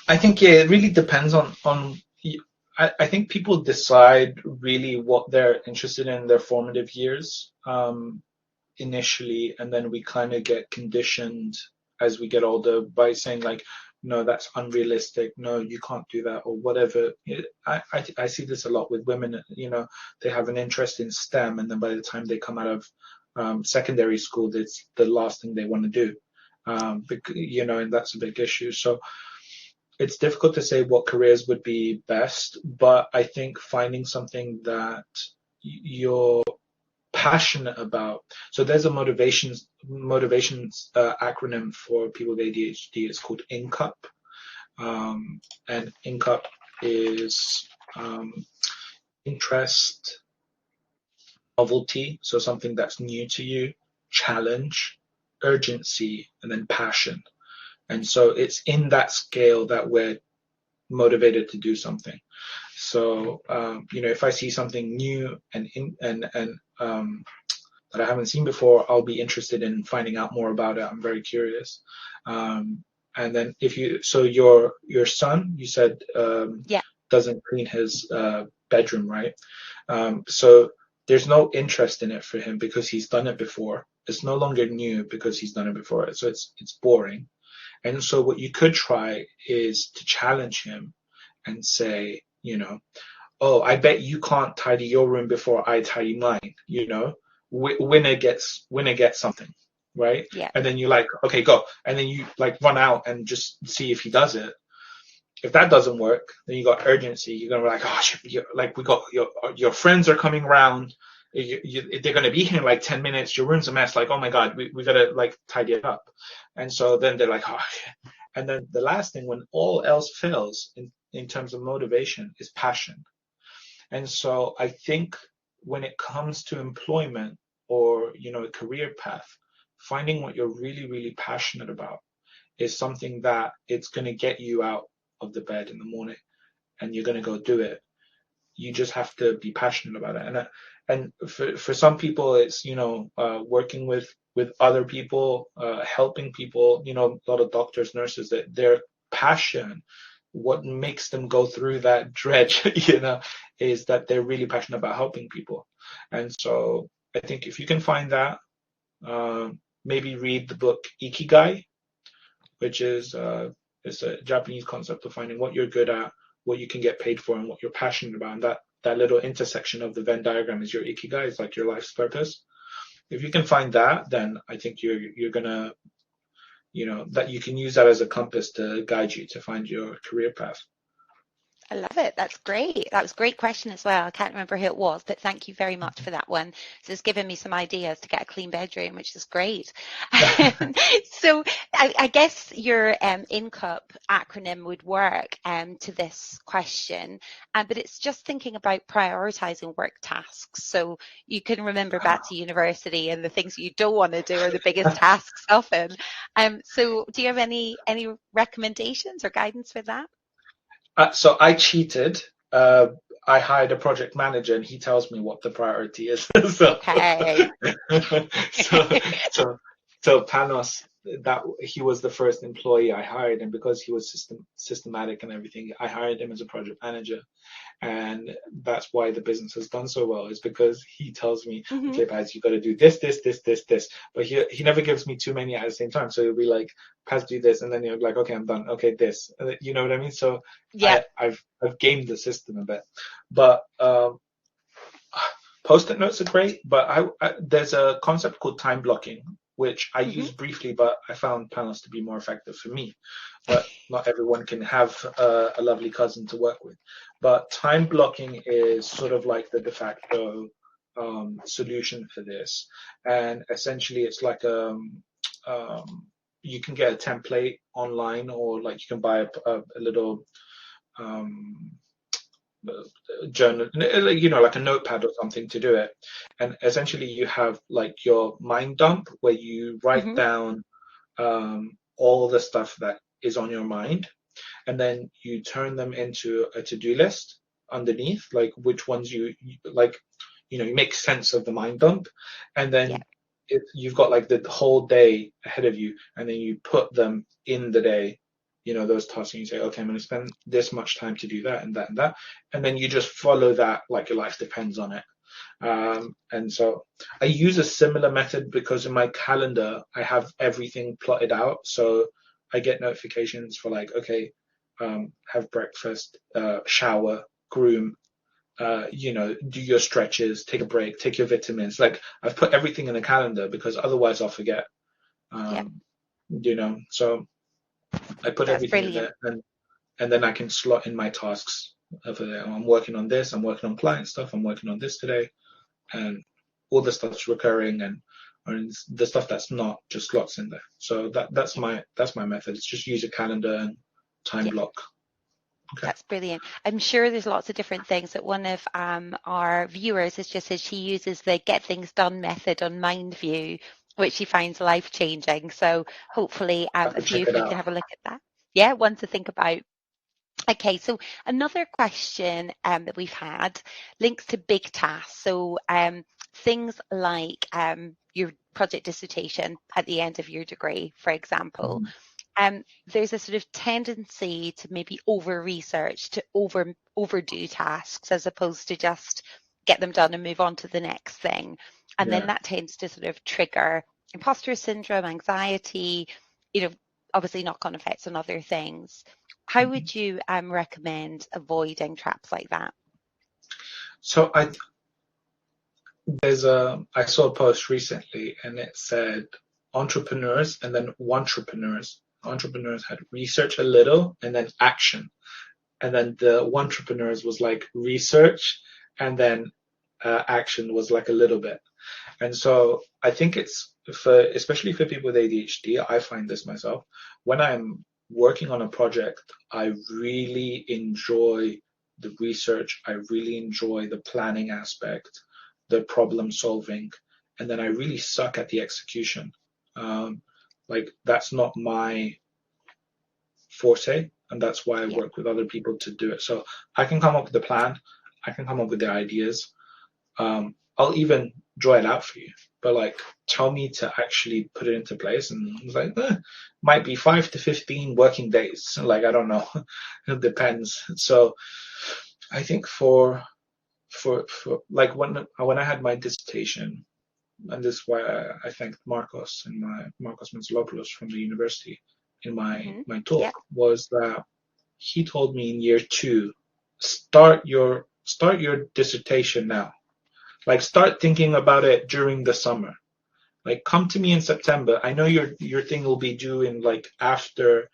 I think it really depends on I think people decide really what they're interested in their formative years initially, and then we kind of get conditioned as we get older by saying like, no, that's unrealistic. No, you can't do that, or whatever. I see this a lot with women. They have an interest in STEM, and then by the time they come out of secondary school, that's the last thing they want to do. And that's a big issue. So it's difficult to say what careers would be best, but I think finding something that you're passionate about. So there's a motivations acronym for people with ADHD. It's called INCUP, and INCUP is interest, novelty, so something that's new to you, challenge, urgency, and then passion. And so it's in that scale that we're motivated to do something. So, if I see something new and that I haven't seen before, I'll be interested in finding out more about it. I'm very curious. And then your son, you said, doesn't clean his bedroom, right? So there's no interest in it for him because he's done it before. It's no longer new because he's done it before. So it's boring. And so what you could try is to challenge him and say, oh, I bet you can't tidy your room before I tidy mine, winner gets something, right? Yeah. And then you're like, okay, go. And then you like run out and just see if he does it. If that doesn't work, then you got urgency. You're going to be like, oh, like we got your friends are coming around. They're going to be here in like 10 minutes. Your room's a mess. Like, oh my God, we got to like tidy it up. And so then they're like, oh, shit. And then the last thing, when all else fails in terms of motivation, is passion. And so I think when it comes to employment or, a career path, finding what you're really, really passionate about is something that it's going to get you out of the bed in the morning and you're going to go do it. You just have to be passionate about it. And for some people, it's, working with other people, helping people, a lot of doctors, nurses, that their passion, what makes them go through that dredge, is that they're really passionate about helping people. And so I think if you can find that, maybe read the book Ikigai, which is it's a Japanese concept of finding what you're good at, what you can get paid for, and what you're passionate about. And that little intersection of the Venn diagram is your Ikigai. It's like your life's purpose. If you can find that, then I think you're gonna, that you can use that as a compass to guide you to find your career path. I love it. That's great. That was a great question as well. I can't remember who it was, but thank you very much for that one. So it's given me some ideas to get a clean bedroom, which is great. So I guess your INCUP acronym would work to this question, but it's just thinking about prioritizing work tasks. So you can remember back to university and the things you don't want to do are the biggest tasks often. So do you have any recommendations or guidance for that? So I cheated. I hired a project manager, and he tells me what the priority is. so, Okay. so, so, so Panos, that he was the first employee I hired, and because he was systematic and everything, I hired him as a project manager. And that's why the business has done so well, is because he tells me, Mm-hmm. okay, Paz, you got to do this, this, this, this, this. But he never gives me too many at the same time. So he'll be like, Paz, do this. And then you're like, okay, I'm done. Okay, this. You know what I mean? So Yeah. I've gamed the system a bit. But post-it notes are great, but there's a concept called time blocking, which I Mm-hmm. used briefly, but I found Panos to be more effective for me. But not everyone can have a lovely cousin to work with. But time blocking is sort of like the de facto solution for this. And essentially, it's like you can get a template online, or like you can buy a little um, journal, like a notepad or something to do it. And essentially, you have like your mind dump where you write Mm-hmm. down all the stuff that is on your mind, and then you turn them into a to-do list underneath, like which ones you like, you make sense of the mind dump, and Yeah. then you've got like the whole day ahead of you, and then you put them in the day, those tasks, and you say, okay, I'm going to spend this much time to do that and that and that, and then you just follow that like your life depends on it. And so I use a similar method because in my calendar I have everything plotted out, so I get notifications for like, okay, have breakfast, shower, groom, do your stretches, take a break, take your vitamins. Like I've put everything in the calendar because otherwise I'll forget. Yeah. So I put That's everything in brilliant. there, and then I can slot in my tasks over there. I'm working on this, I'm working on client stuff, I'm working on this today, and all the stuff's recurring, and the stuff that's not just slots in there. So that's Yeah. my method. It's just use a calendar and time Yeah. block. Okay. That's brilliant. I'm sure there's lots of different things that one of our viewers has just said she uses the Get Things Done method on MindView, which she finds life changing. So hopefully I have a to few check of it you can out. have a look at that. Yeah, one to think about. Okay, so another question that we've had links to big tasks. So things like your project dissertation at the end of your degree, for example. Mhm. There's a sort of tendency to maybe over research, to overdo tasks as opposed to just get them done and move on to the next thing. And then Yeah. that tends to sort of trigger imposter syndrome, anxiety, obviously knock-on effects on other things. How Mhm. would you recommend avoiding traps like that? So I saw a post recently, and it said entrepreneurs and then entrepreneurs. Entrepreneurs had research a little and then action, and then the entrepreneurs was like research and then action was like a little bit. And so I think it's especially for people with ADHD, I find this myself. When I'm working on a project, I really enjoy the research. I really enjoy the planning aspect, the problem solving, and then I really suck at the execution. Um, like that's not my forte, and that's why I Yeah, work with other people to do it. So I can come up with a plan, I can come up with the ideas, I'll even draw it out for you, but like tell me to actually put it into place, and it's like might be 5 to 15 working days. Like I don't know, it depends. So I think for like when I had my dissertation, and this is why I thanked Marcos and Marcos Mentzilopoulos from the university in hmm my talk, yeah, was that he told me in year 2, start your dissertation now. Like start thinking about it during the summer. Like, come to me in September. I know your thing will be due in like after,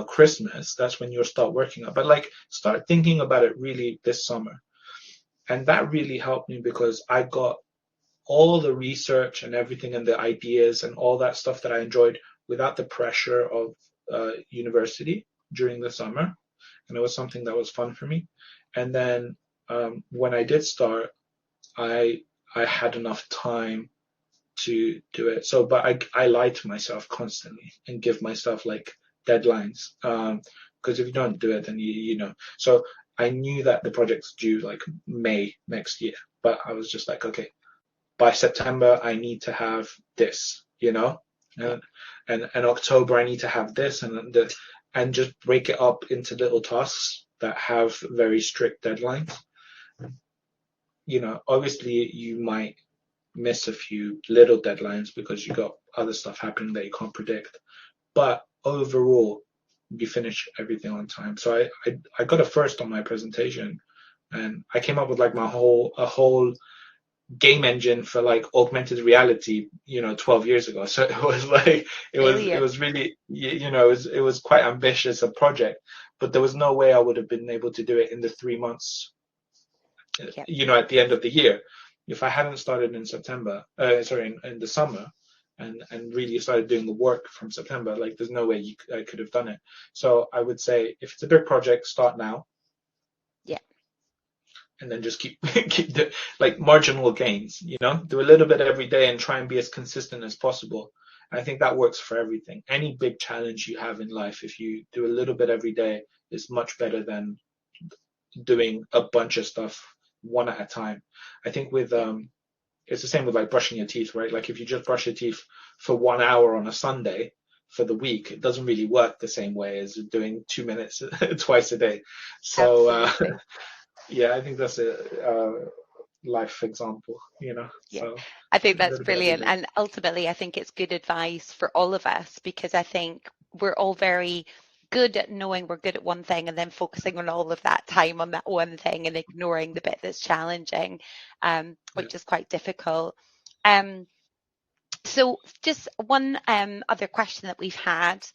Christmas. That's when you'll start working on. But like, start thinking about it really this summer. And that really helped me because I got all the research and everything and the ideas and all that stuff that I enjoyed without the pressure of university during the summer. And it was something that was fun for me. And then when I did start, I had enough time to do it. So, but I lie to myself constantly and give myself like deadlines. Because if you don't do it, then you know. So I knew that the project's due like May next year, but I was just like, okay, by September I need to have this, and October I need to have this, and just break it up into little tasks that have very strict deadlines. Obviously you might miss a few little deadlines because you got other stuff happening that you can't predict, but overall you finish everything on time. So I got a first on my presentation, and I came up with like a whole game engine for like augmented reality 12 years ago. So it was like it was really it was quite ambitious a project, but there was no way I would have been able to do it in the 3 months at the end of the year if I hadn't started in September, in the summer, and really started doing the work from September. Like, there's no way I could have done it. So I would say, if it's a big project, start now. Yeah. And then just keep the like marginal gains. Do a little bit every day and try and be as consistent as possible. I think that works for everything. Any big challenge you have in life, if you do a little bit every day, is much better than doing a bunch of stuff one at a time. I think with it's the same with like brushing your teeth, right? Like, if you just brush your teeth for 1 hour on a Sunday for the week, it doesn't really work the same way as doing 2 minutes twice a day. So yeah, I think that's a life example, Yeah, so I think that's brilliant. And ultimately, I think it's good advice for all of us, because I think we're all very good at knowing we're good at one thing and then focusing on all of that time on that one thing and ignoring the bit that's challenging, which is quite difficult. So just one other question that we've had.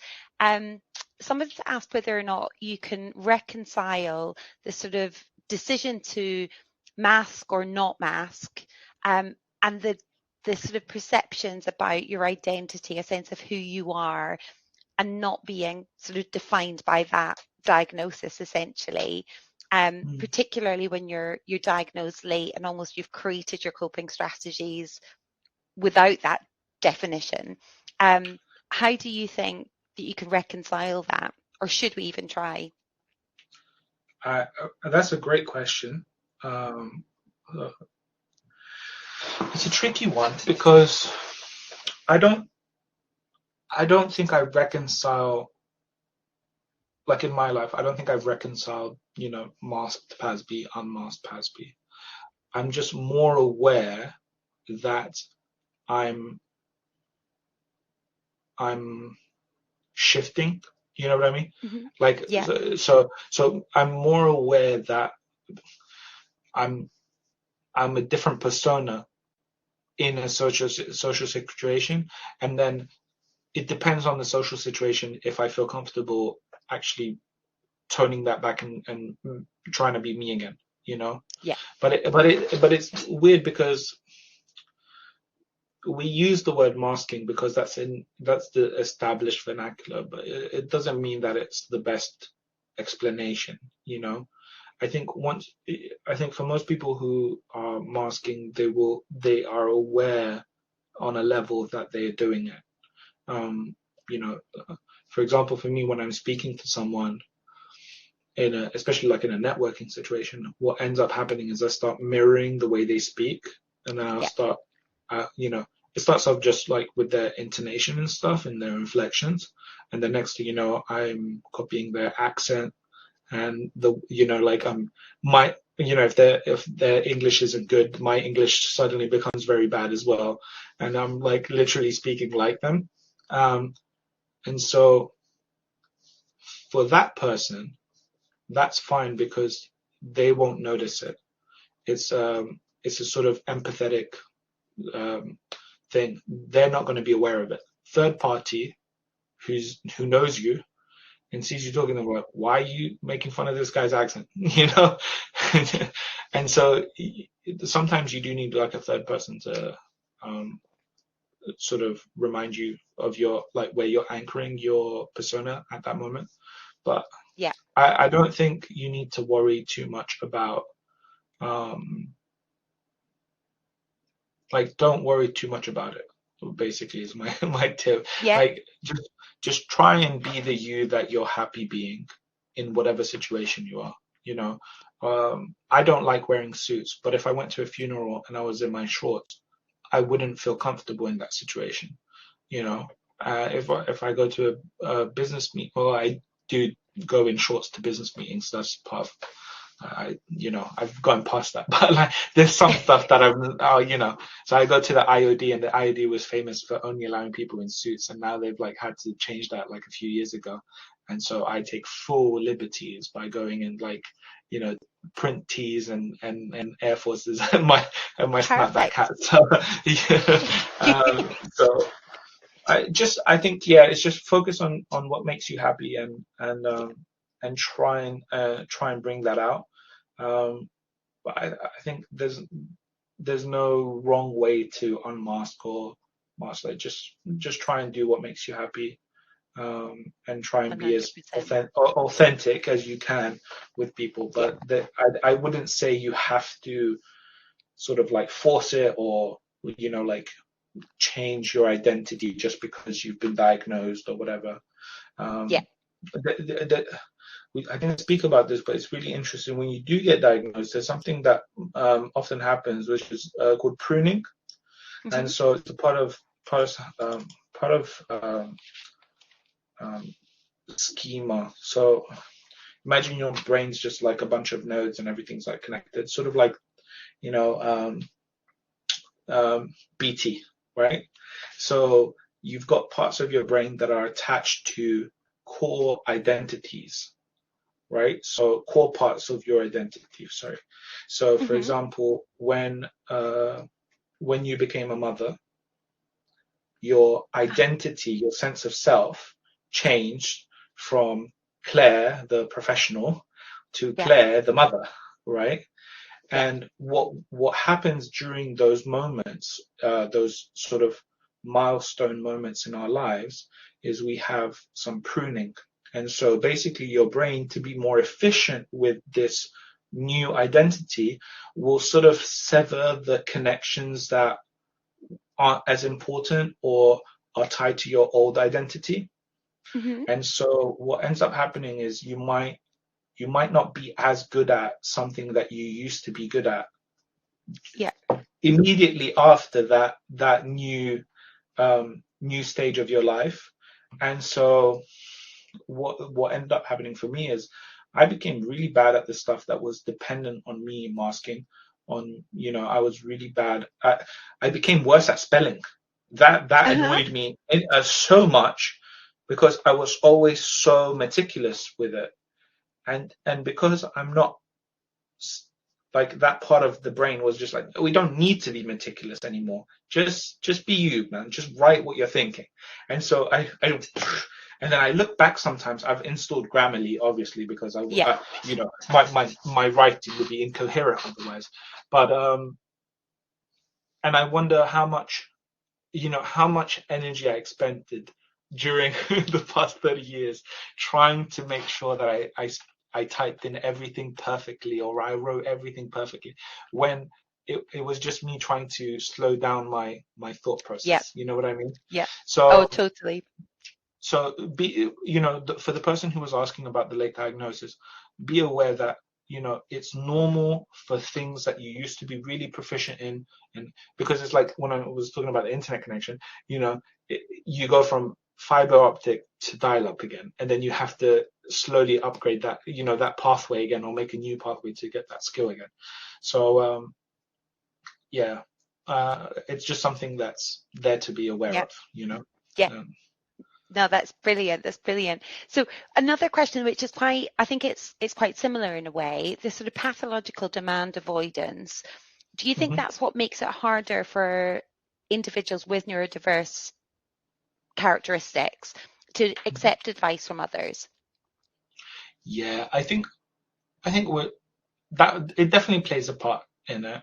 Somebody's asked whether or not you can reconcile the sort of decision to mask or not mask, and the sort of perceptions about your identity, a sense of who you are, and not being sort of defined by that diagnosis, essentially. Particularly when you're diagnosed late and almost you've created your coping strategies without that definition. How do you think that you can reconcile that, or should we even try? That's a great question. It's a tricky one because I don't think I reconcile, like in my life, I don't think I've reconciled, masked PASB, unmasked PASB. I'm just more aware that I'm shifting, you know what I mean? Mm-hmm. Like, yeah. So I'm more aware that I'm a different persona in a social situation, and then it depends on the social situation if I feel comfortable actually toning that back and trying to be me again, Yeah. But it's weird because we use the word masking because that's the established vernacular, but it doesn't mean that it's the best explanation, I think for most people who are masking, they are aware on a level that they're doing it. For example, for me, when I'm speaking to someone especially like in a networking situation, what ends up happening is I start mirroring the way they speak, and then I'll start, it starts off just like with their intonation and stuff and their inflections, and the next thing you know, I'm copying their accent and if their English isn't good, my English suddenly becomes very bad as well, and I'm like literally speaking like them, and so for that person, that's fine because they won't notice it. It's a sort of empathetic thing, they're not going to be aware of it. Third party who knows you and sees you talking, they're like, why are you making fun of this guy's accent? You know? And so sometimes you do need like a third person to sort of remind you of your, like, where you're anchoring your persona at that moment. But Yeah. I don't think you need to worry too much about like, don't worry too much about it, basically, is my tip. Yeah. Like, just try and be the you that you're happy being in whatever situation you are, you know. I don't like wearing suits, but if I went to a funeral and I was in my shorts, I wouldn't feel comfortable in that situation, you know. If I go to a business meet, well, I do go in shorts to business meetings. That's part of, I've gone past that, but like, there's some stuff that so I go to the IOD, and the IOD was famous for only allowing people in suits, and now they've like had to change that like a few years ago. And so I take full liberties by going in, like, print tees and Air Forces and my snapback hat. So yeah. So I think, yeah, it's just focus on what makes you happy, and try and bring that out. But I think there's no wrong way to unmask or mask. Like, just try and do what makes you happy, and try and be as 100%. authentic as you can with people. But I wouldn't say you have to sort of like force it, or like change your identity just because you've been diagnosed or whatever. I didn't speak about this, but it's really interesting. When you do get diagnosed, there's something that often happens, which is called pruning. Mm-hmm. And so it's a part of schema. So imagine your brain's just like a bunch of nodes and everything's like connected, sort of like, BT, right? So you've got parts of your brain that are attached to core identities, right? So core parts of your identity, sorry. So for example, when you became a mother, your identity, your sense of self changed from Claire, the professional, to Claire, the mother, right? And what happens during those moments, those sort of milestone moments in our lives, is we have some pruning. And so basically your brain, to be more efficient with this new identity, will sort of sever the connections that aren't as important or are tied to your old identity. Mm-hmm. And so what ends up happening is you might not be as good at something that you used to be good at. Yeah. Immediately after that new stage of your life. And so what ended up happening for me is I became really bad at the stuff that was dependent on me masking. I was really bad at, I became worse at spelling. That annoyed me so much, because I was always so meticulous with it. And because I'm not, like, that part of the brain was just like, we don't need to be meticulous anymore. Just be you, man. Just write what you're thinking. And so and then I look back sometimes. I've installed Grammarly, obviously, because my writing would be incoherent otherwise. But and I wonder how much energy I expended during the past 30 years trying to make sure that I typed in everything perfectly, or I wrote everything perfectly, when it was just me trying to slow down my thought process. Yeah. You know what I mean? Yeah. So, totally. So for the person who was asking about the late diagnosis, be aware that, it's normal for things that you used to be really proficient in. And because it's like when I was talking about the internet connection, you go from fiber optic to dial-up again, and then you have to slowly upgrade that, that pathway again, or make a new pathway to get that skill again. So it's just something that's there to be aware of, Yeah. No, that's brilliant. That's brilliant. So another question, which is I think it's quite similar in a way, the sort of pathological demand avoidance. Do you think that's what makes it harder for individuals with neurodiverse characteristics to accept advice from others? Yeah, I think that it definitely plays a part in it.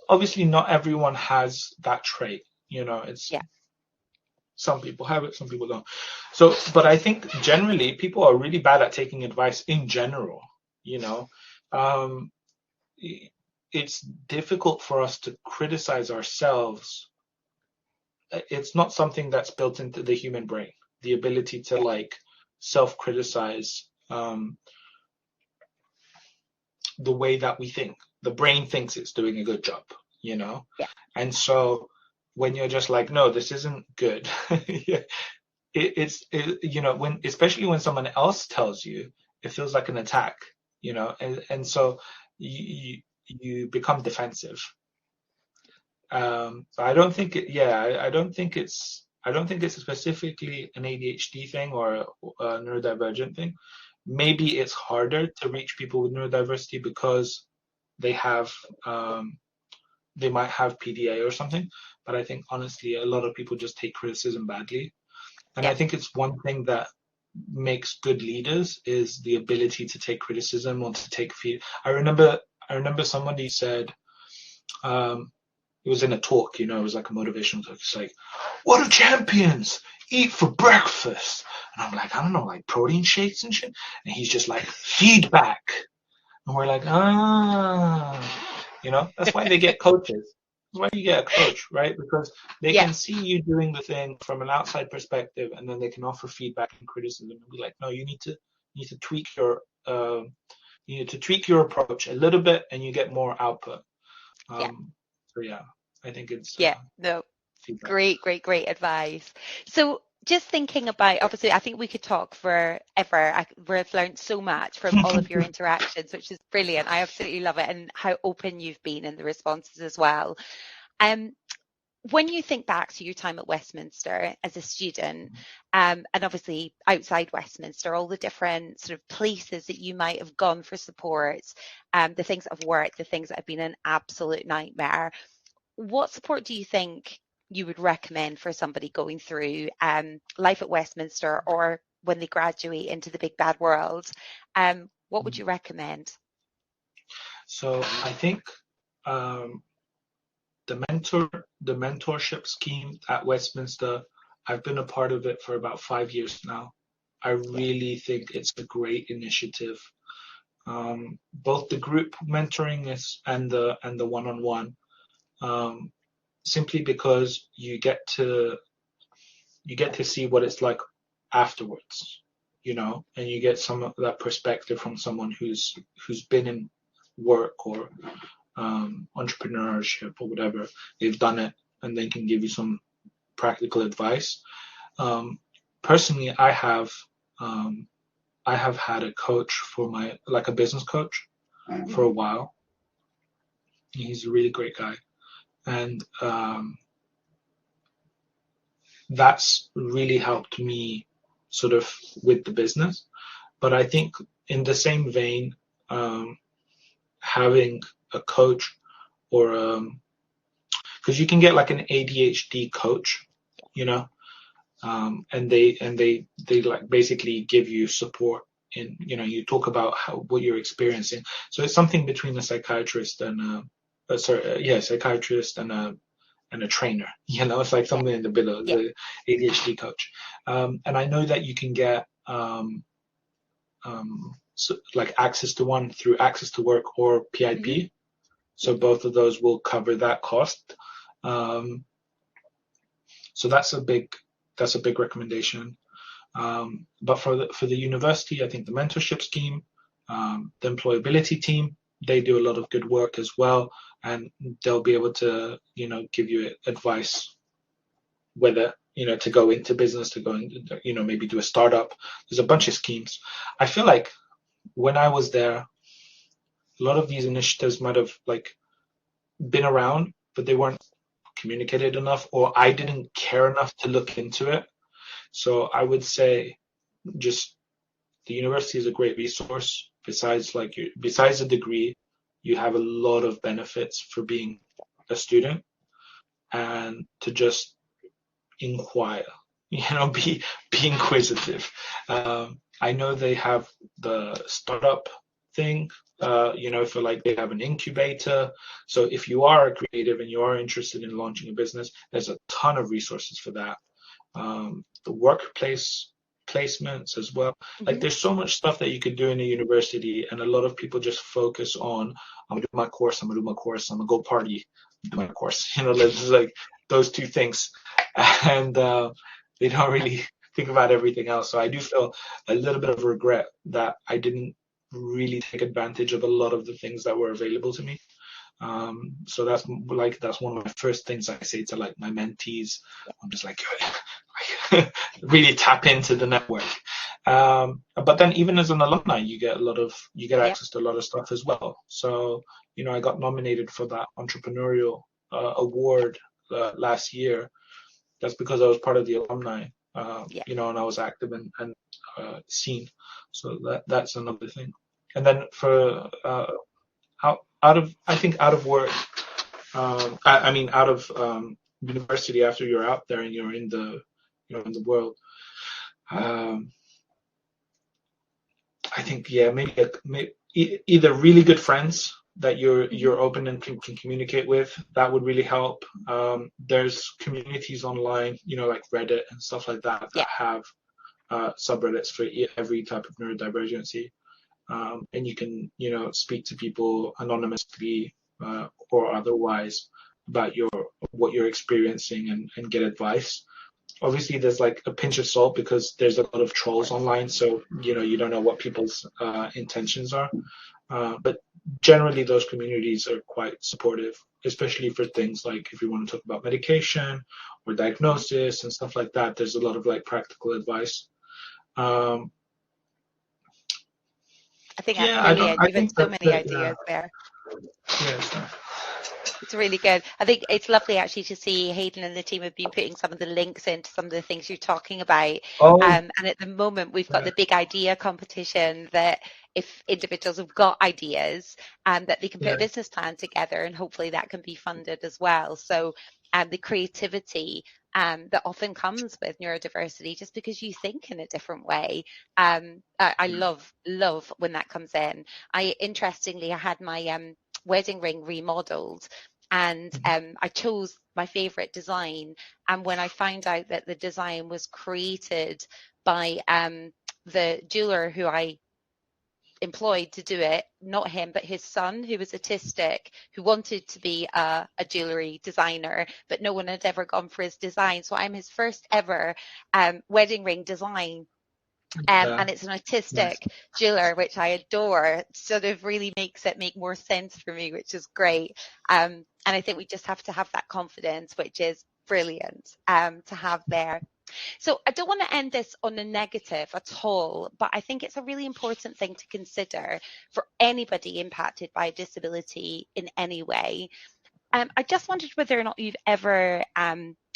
Obviously, not everyone has that trait. It's Yeah. some people have it, some people don't. So, but I think generally people are really bad at taking advice in general. Um, it's difficult for us to criticize ourselves. It's not something that's built into the human brain, the ability to like self-criticize the way that we think. The brain thinks it's doing a good job, Yeah. And so when you're just like, no, this isn't good, when especially when someone else tells you, it feels like an attack, and so you become defensive. I don't think I don't think it's specifically an ADHD thing or a neurodivergent thing. Maybe it's harder to reach people with neurodiversity because they might have PDA or something. But I think honestly, a lot of people just take criticism badly. And Yeah. I think it's one thing that makes good leaders is the ability to take criticism or to take feedback. I remember somebody said, it was in a talk, it was like a motivational talk. It's like, what do champions eat for breakfast? And I'm like, I don't know, like protein shakes and shit. And he's just like, feedback. And we're like, that's why they get coaches. That's why you get a coach, right? Because they can see you doing the thing from an outside perspective, and then they can offer feedback and criticism and be like, no, you need to tweak your approach a little bit, and you get more output. So yeah, I think it's no, feedback. great advice. So just thinking about, obviously, I think we could talk forever. We've learned so much from all of your interactions, which is brilliant. I absolutely love it, and how open you've been in the responses as well. When you think back to your time at Westminster as a student, and obviously outside Westminster, all the different sort of places that you might have gone for support, the things that have worked, the things that have been an absolute nightmare, what support do you think you would recommend for somebody going through life at Westminster or when they graduate into the big bad world? What would you recommend? So I think the mentorship scheme at Westminster, I've been a part of it for about 5 years now. I really think it's a great initiative. Both the group mentoring and the one-on-one, simply because you get to see what it's like afterwards, and you get some of that perspective from someone who's been in work or entrepreneurship or whatever. They've done it, and they can give you some practical advice. Personally, I have had a coach for a business coach for a while. He's a really great guy, and that's really helped me sort of with the business. But I think in the same vein, having a coach or because you can get like an ADHD coach, and they like basically give you support in, you talk about what you're experiencing. So it's something between a psychiatrist and psychiatrist and a trainer. It's like something in the middle, the ADHD coach. And I know that you can get like access to one through Access to Work or PIP. Mm-hmm. So both of those will cover that cost. So that's a big recommendation. But for the university, I think the mentorship scheme, the employability team, they do a lot of good work as well, and they'll be able to, give you advice whether, to go into business, to go into, maybe do a startup. There's a bunch of schemes. I feel like when I was there, a lot of these initiatives might have like been around, but they weren't communicated enough, or I didn't care enough to look into it. So I would say just the university is a great resource. Besides the degree, you have a lot of benefits for being a student. and to just inquire, be inquisitive. I know they have the startup thing, for like they have an incubator. So if you are a creative and you are interested in launching a business, there's a ton of resources for that. The workplace placements as well. Like there's so much stuff that you could do in a university, and a lot of people just focus on, I'm gonna do my course, I'm gonna go party, do my course. There's like those two things, and they don't really think about everything else. So I do feel a little bit of regret that I didn't really take advantage of a lot of the things that were available to me. So that's one of my first things I say to like my mentees. I'm just like, really tap into the network. But then even as an alumni, you get access to a lot of stuff as well. So, I got nominated for that entrepreneurial award last year. That's because I was part of the alumni, and I was active and seen. So that's another thing. And then for out of work, out of university, after you're out there and you're in the in the world, I think maybe either really good friends that you're open and can communicate with, that would really help. There's communities online, like Reddit and stuff like that have subreddits for every type of neurodivergency. And you can, speak to people anonymously or otherwise about what you're experiencing and get advice. Obviously, there's like a pinch of salt because there's a lot of trolls online, so you don't know what people's intentions are. But generally, those communities are quite supportive, especially for things like if you want to talk about medication or diagnosis and stuff like that. There's a lot of like practical advice. I think that's brilliant. You've had so many ideas there. Yeah, it's really good. I think it's lovely actually to see Hayden and the team have been putting some of the links into some of the things you're talking about. And at the moment, we've got the big idea competition that if individuals have got ideas, that they can put a business plan together, and hopefully that can be funded as well. So the creativity that often comes with neurodiversity, just because you think in a different way. I love when that comes in. Interestingly, I had my wedding ring remodeled, and I chose my favorite design. And when I found out that the design was created by the jeweler who I employed to do it, not him, but his son, who was autistic, who wanted to be a jewellery designer, but no one had ever gone for his design. So I'm his first ever wedding ring design. And it's an autistic jeweler, which I adore. It sort of really makes it make more sense for me, which is great. And I think we just have to have that confidence, which is brilliant to have there. So I don't want to end this on a negative at all, but I think it's a really important thing to consider for anybody impacted by a disability in any way. I just wondered whether or not you've ever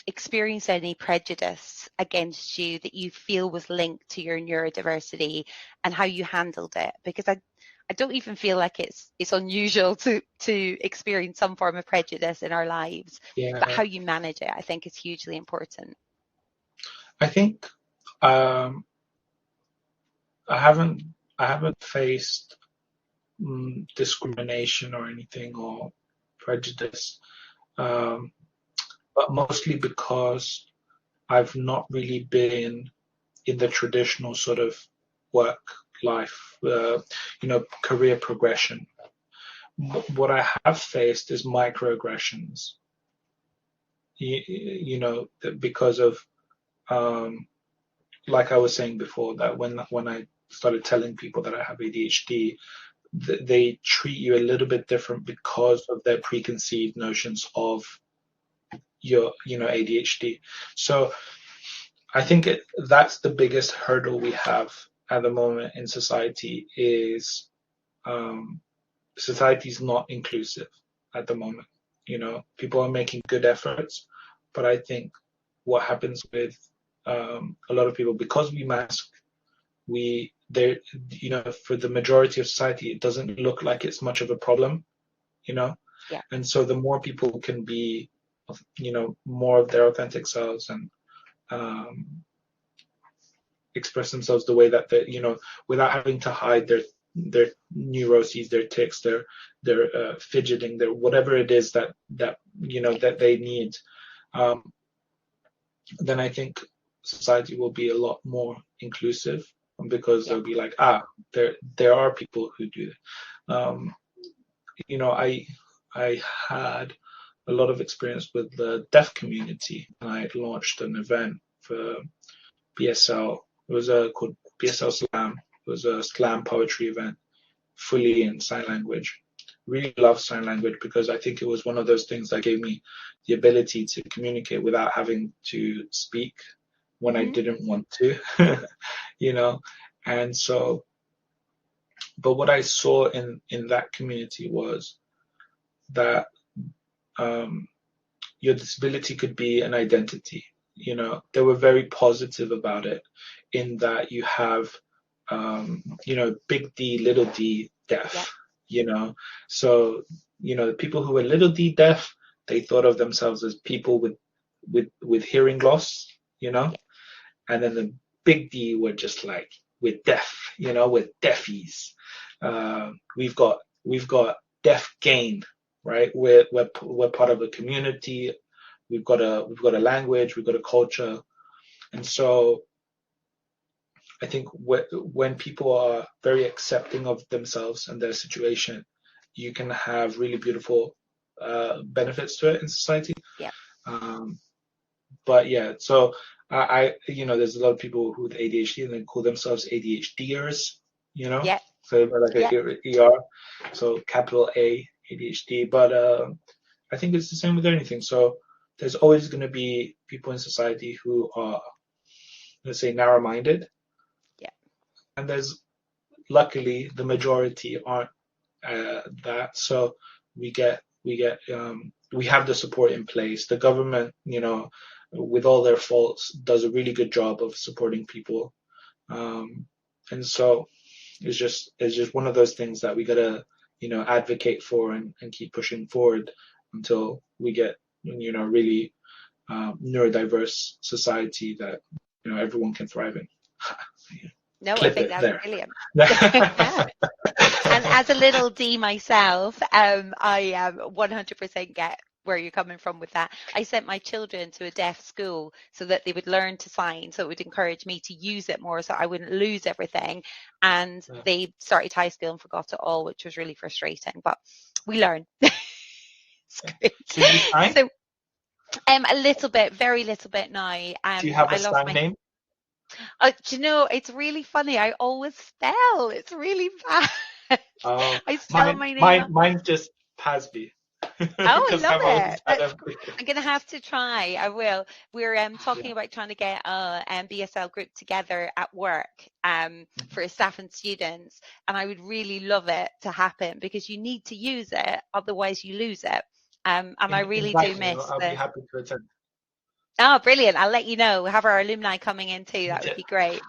experienced any prejudice against you that you feel was linked to your neurodiversity, and how you handled it, because I don't even feel like it's unusual to experience some form of prejudice in our lives, but how you manage it, I think, is hugely important. I think I haven't faced discrimination or anything, or prejudice, but mostly because I've not really been in the traditional sort of work life, career progression. What I have faced is microaggressions, because of, like I was saying before, that when I started telling people that I have ADHD, they treat you a little bit different because of their preconceived notions of your ADHD. So I think that's the biggest hurdle we have at the moment in society, is society's not inclusive at the moment. People are making good efforts, but I think what happens with a lot of people, because we mask, for the majority of society, it doesn't look like it's much of a problem, and so the more people can be more of their authentic selves and express themselves the way that they, without having to hide their neuroses, their tics, their fidgeting, their whatever it is that they need. Then I think society will be a lot more inclusive, because they'll be like, there are people who do it. I had a lot of experience with the deaf community, and I had launched an event for BSL. It was called BSL Slam. It was a slam poetry event, fully in sign language. Really love sign language because I think it was one of those things that gave me the ability to communicate without having to speak when I didn't want to, And so, but what I saw in that community was that your disability could be an identity. They were very positive about it, in that you have, big D, little d, deaf, So, people who were little d deaf, they thought of themselves as people with hearing loss, and then the big D were just like, we're deaf, we're deafies. We've got deaf gain, right? We're part of a community. We've got a language, we've got a culture. And so I think when people are very accepting of themselves and their situation, you can have really beautiful benefits to it in society. Yeah. But yeah, so I there's a lot of people who with ADHD and they call themselves ADHDers, Yeah. So like ER, so capital A, ADHD. But I think it's the same with anything. So there's always going to be people in society who are, let's say, narrow-minded. Yeah. And there's, luckily, the majority aren't that. So we have the support in place. The government, with all their faults, does a really good job of supporting people. And so it's just one of those things that we gotta, advocate for and keep pushing forward until we get, really neurodiverse society that, everyone can thrive in. No, Clip I think it that's there. brilliant. And as a little D myself, I 100% get where you're coming from with that. I sent my children to a deaf school so that they would learn to sign, so it would encourage me to use it more so I wouldn't lose everything. And they started high school and forgot it all, which was really frustrating, but we learn. It's great. Can you sign? So, a little bit, very little bit now. Do you have a sign name? Do you know, it's really funny. I always spell. It's really bad. I spell my name. Mine's just Pasby. Oh, I love it. I'm going to have to try. I will. We're talking about trying to get a BSL group together at work for staff and students. And I would really love it to happen because you need to use it. Otherwise, you lose it. And I really do miss I'll be happy to attend. Oh, brilliant. I'll let you know. We'll have our alumni coming in too. That would be great.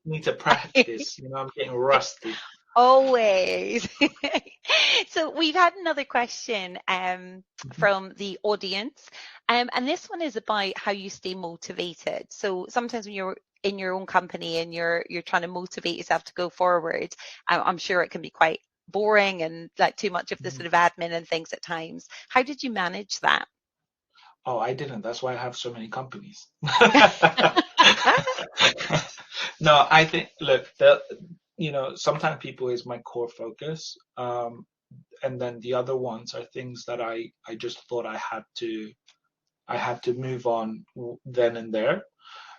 Need to practice. I'm getting rusty. Always. So we've had another question from the audience. And this one is about how you stay motivated. So sometimes when you're in your own company and you're trying to motivate yourself to go forward, I'm sure it can be quite boring and like too much of the sort of admin and things at times. How did you manage that? Oh, I didn't. That's why I have so many companies. No, I think, look, sometimes people is my core focus. And then the other ones are things that I just thought I had to move on then and there.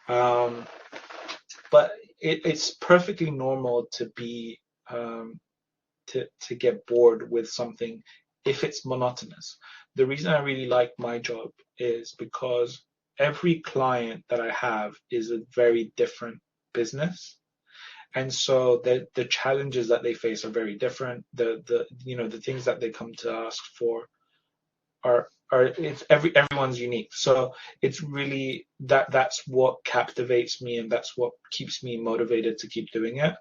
But it's perfectly normal to be, to get bored with something if it's monotonous. The reason I really like my job is because every client that I have is a very different business. And so the challenges that they face are very different. The things that they come to ask for are everyone's unique. So it's really that's what captivates me, and that's what keeps me motivated to keep doing it.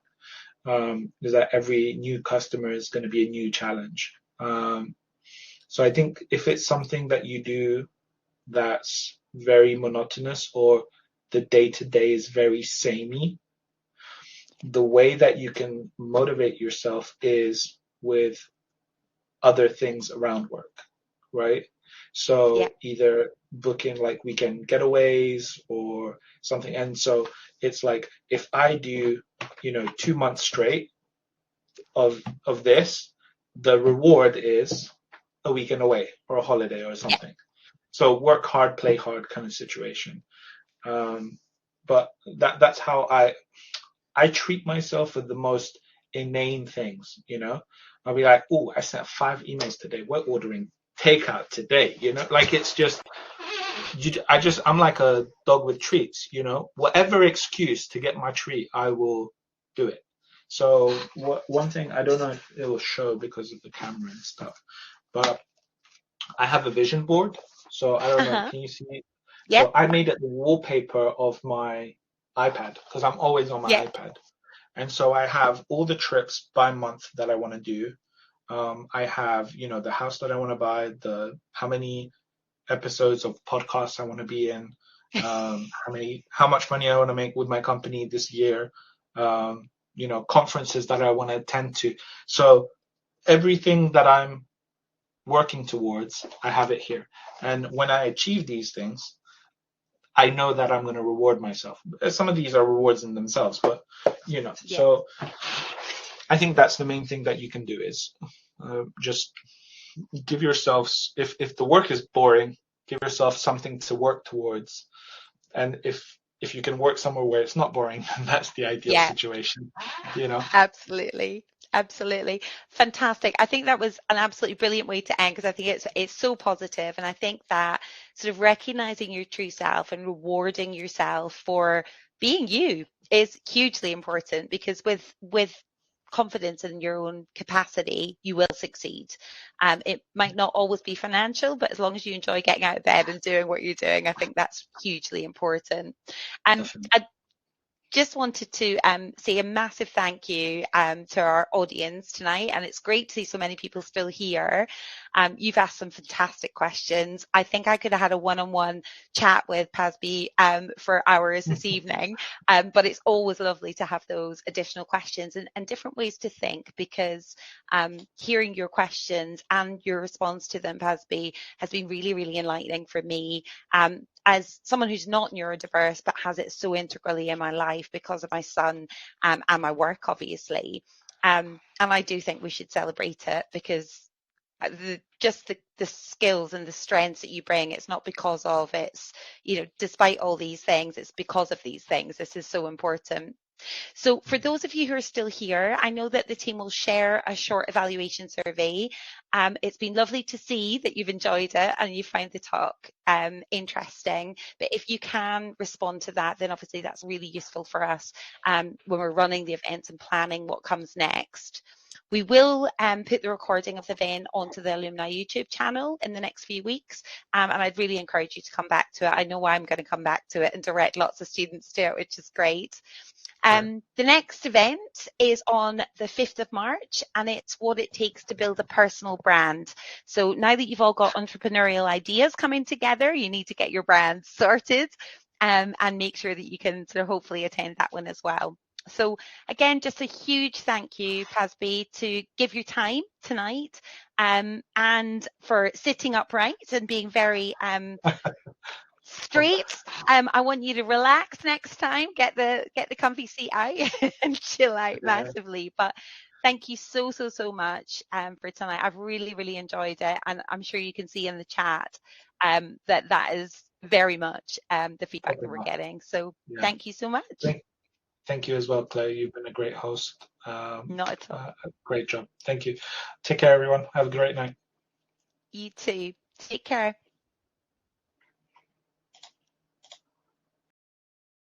Is that every new customer is going to be a new challenge. So I think if it's something that you do that's very monotonous, or the day-to-day is very samey, the way that you can motivate yourself is with other things around work, right? Yeah. So either booking like weekend getaways or something. And so it's like, if I do, 2 months straight of this, the reward is a weekend away or a holiday or Yeah. something. So work hard, play hard kind of situation. But that's how I treat myself with the most inane things, I'll be like, oh, I sent 5 emails today. We're ordering takeout today, like it's just, I'm like a dog with treats, whatever excuse to get my treat, I will do it. So one thing, I don't know if it will show because of the camera and stuff, but I have a vision board. So I don't know, Uh-huh. can you see? Yeah. So I made it the wallpaper of my iPad because I'm always on Yeah. my iPad. And so I have all the trips by month that I want to do. I have, the house that I want to buy, how many episodes of podcasts I want to be in, how much money I want to make with my company this year, conferences that I want to attend to. So everything that I'm working towards, I have it here. And when I achieve these things, I know that I'm going to reward myself. Some of these are rewards in themselves, but Yeah. so I think that's the main thing that you can do is just give yourselves, if the work is boring, give yourself something to work towards. And if you can work somewhere where it's not boring, that's the ideal Yeah. situation, Absolutely. Absolutely. Fantastic. I think that was an absolutely brilliant way to end because I think it's so positive, and I think that sort of recognizing your true self and rewarding yourself for being you is hugely important, because with confidence in your own capacity, you will succeed. It might not always be financial, but as long as you enjoy getting out of bed and doing what you're doing, I think that's hugely important. Definitely. I just wanted to say a massive thank you to our audience tonight, and it's great to see so many people still here. You've asked some fantastic questions. I think I could have had a one-on-one chat with Pasby for hours this evening, but it's always lovely to have those additional questions and different ways to think, because hearing your questions and your response to them, Pasby, has been really, really enlightening for me. As someone who's not neurodiverse but has it so integrally in my life because of my son and my work, obviously. And I do think we should celebrate it, because the skills and the strengths that you bring, it's not because of, it's, despite all these things, it's because of these things. This is so important. So for those of you who are still here, I know that the team will share a short evaluation survey. It's been lovely to see that you've enjoyed it and you found the talk interesting. But if you can respond to that, then obviously that's really useful for us when we're running the events and planning what comes next. We will put the recording of the event onto the Alumni YouTube channel in the next few weeks, and I'd really encourage you to come back to it. I know I'm going to come back to it and direct lots of students to it, which is great. The next event is on the 5th of March, and it's what it takes to build a personal brand. So now that you've all got entrepreneurial ideas coming together, you need to get your brand sorted and make sure that you can sort of hopefully attend that one as well. So again, just a huge thank you, Pasby, to give your time tonight and for sitting upright and being very straight. I want you to relax next time, get the comfy seat out and chill out massively. But thank you so much for tonight. I've really, really enjoyed it, and I'm sure you can see in the chat that is very much the feedback that we're getting. So thank you so much. Thank you as well, Claire. You've been a great host. Not at all. Great job. Thank you. Take care, everyone. Have a great night. You too. Take care.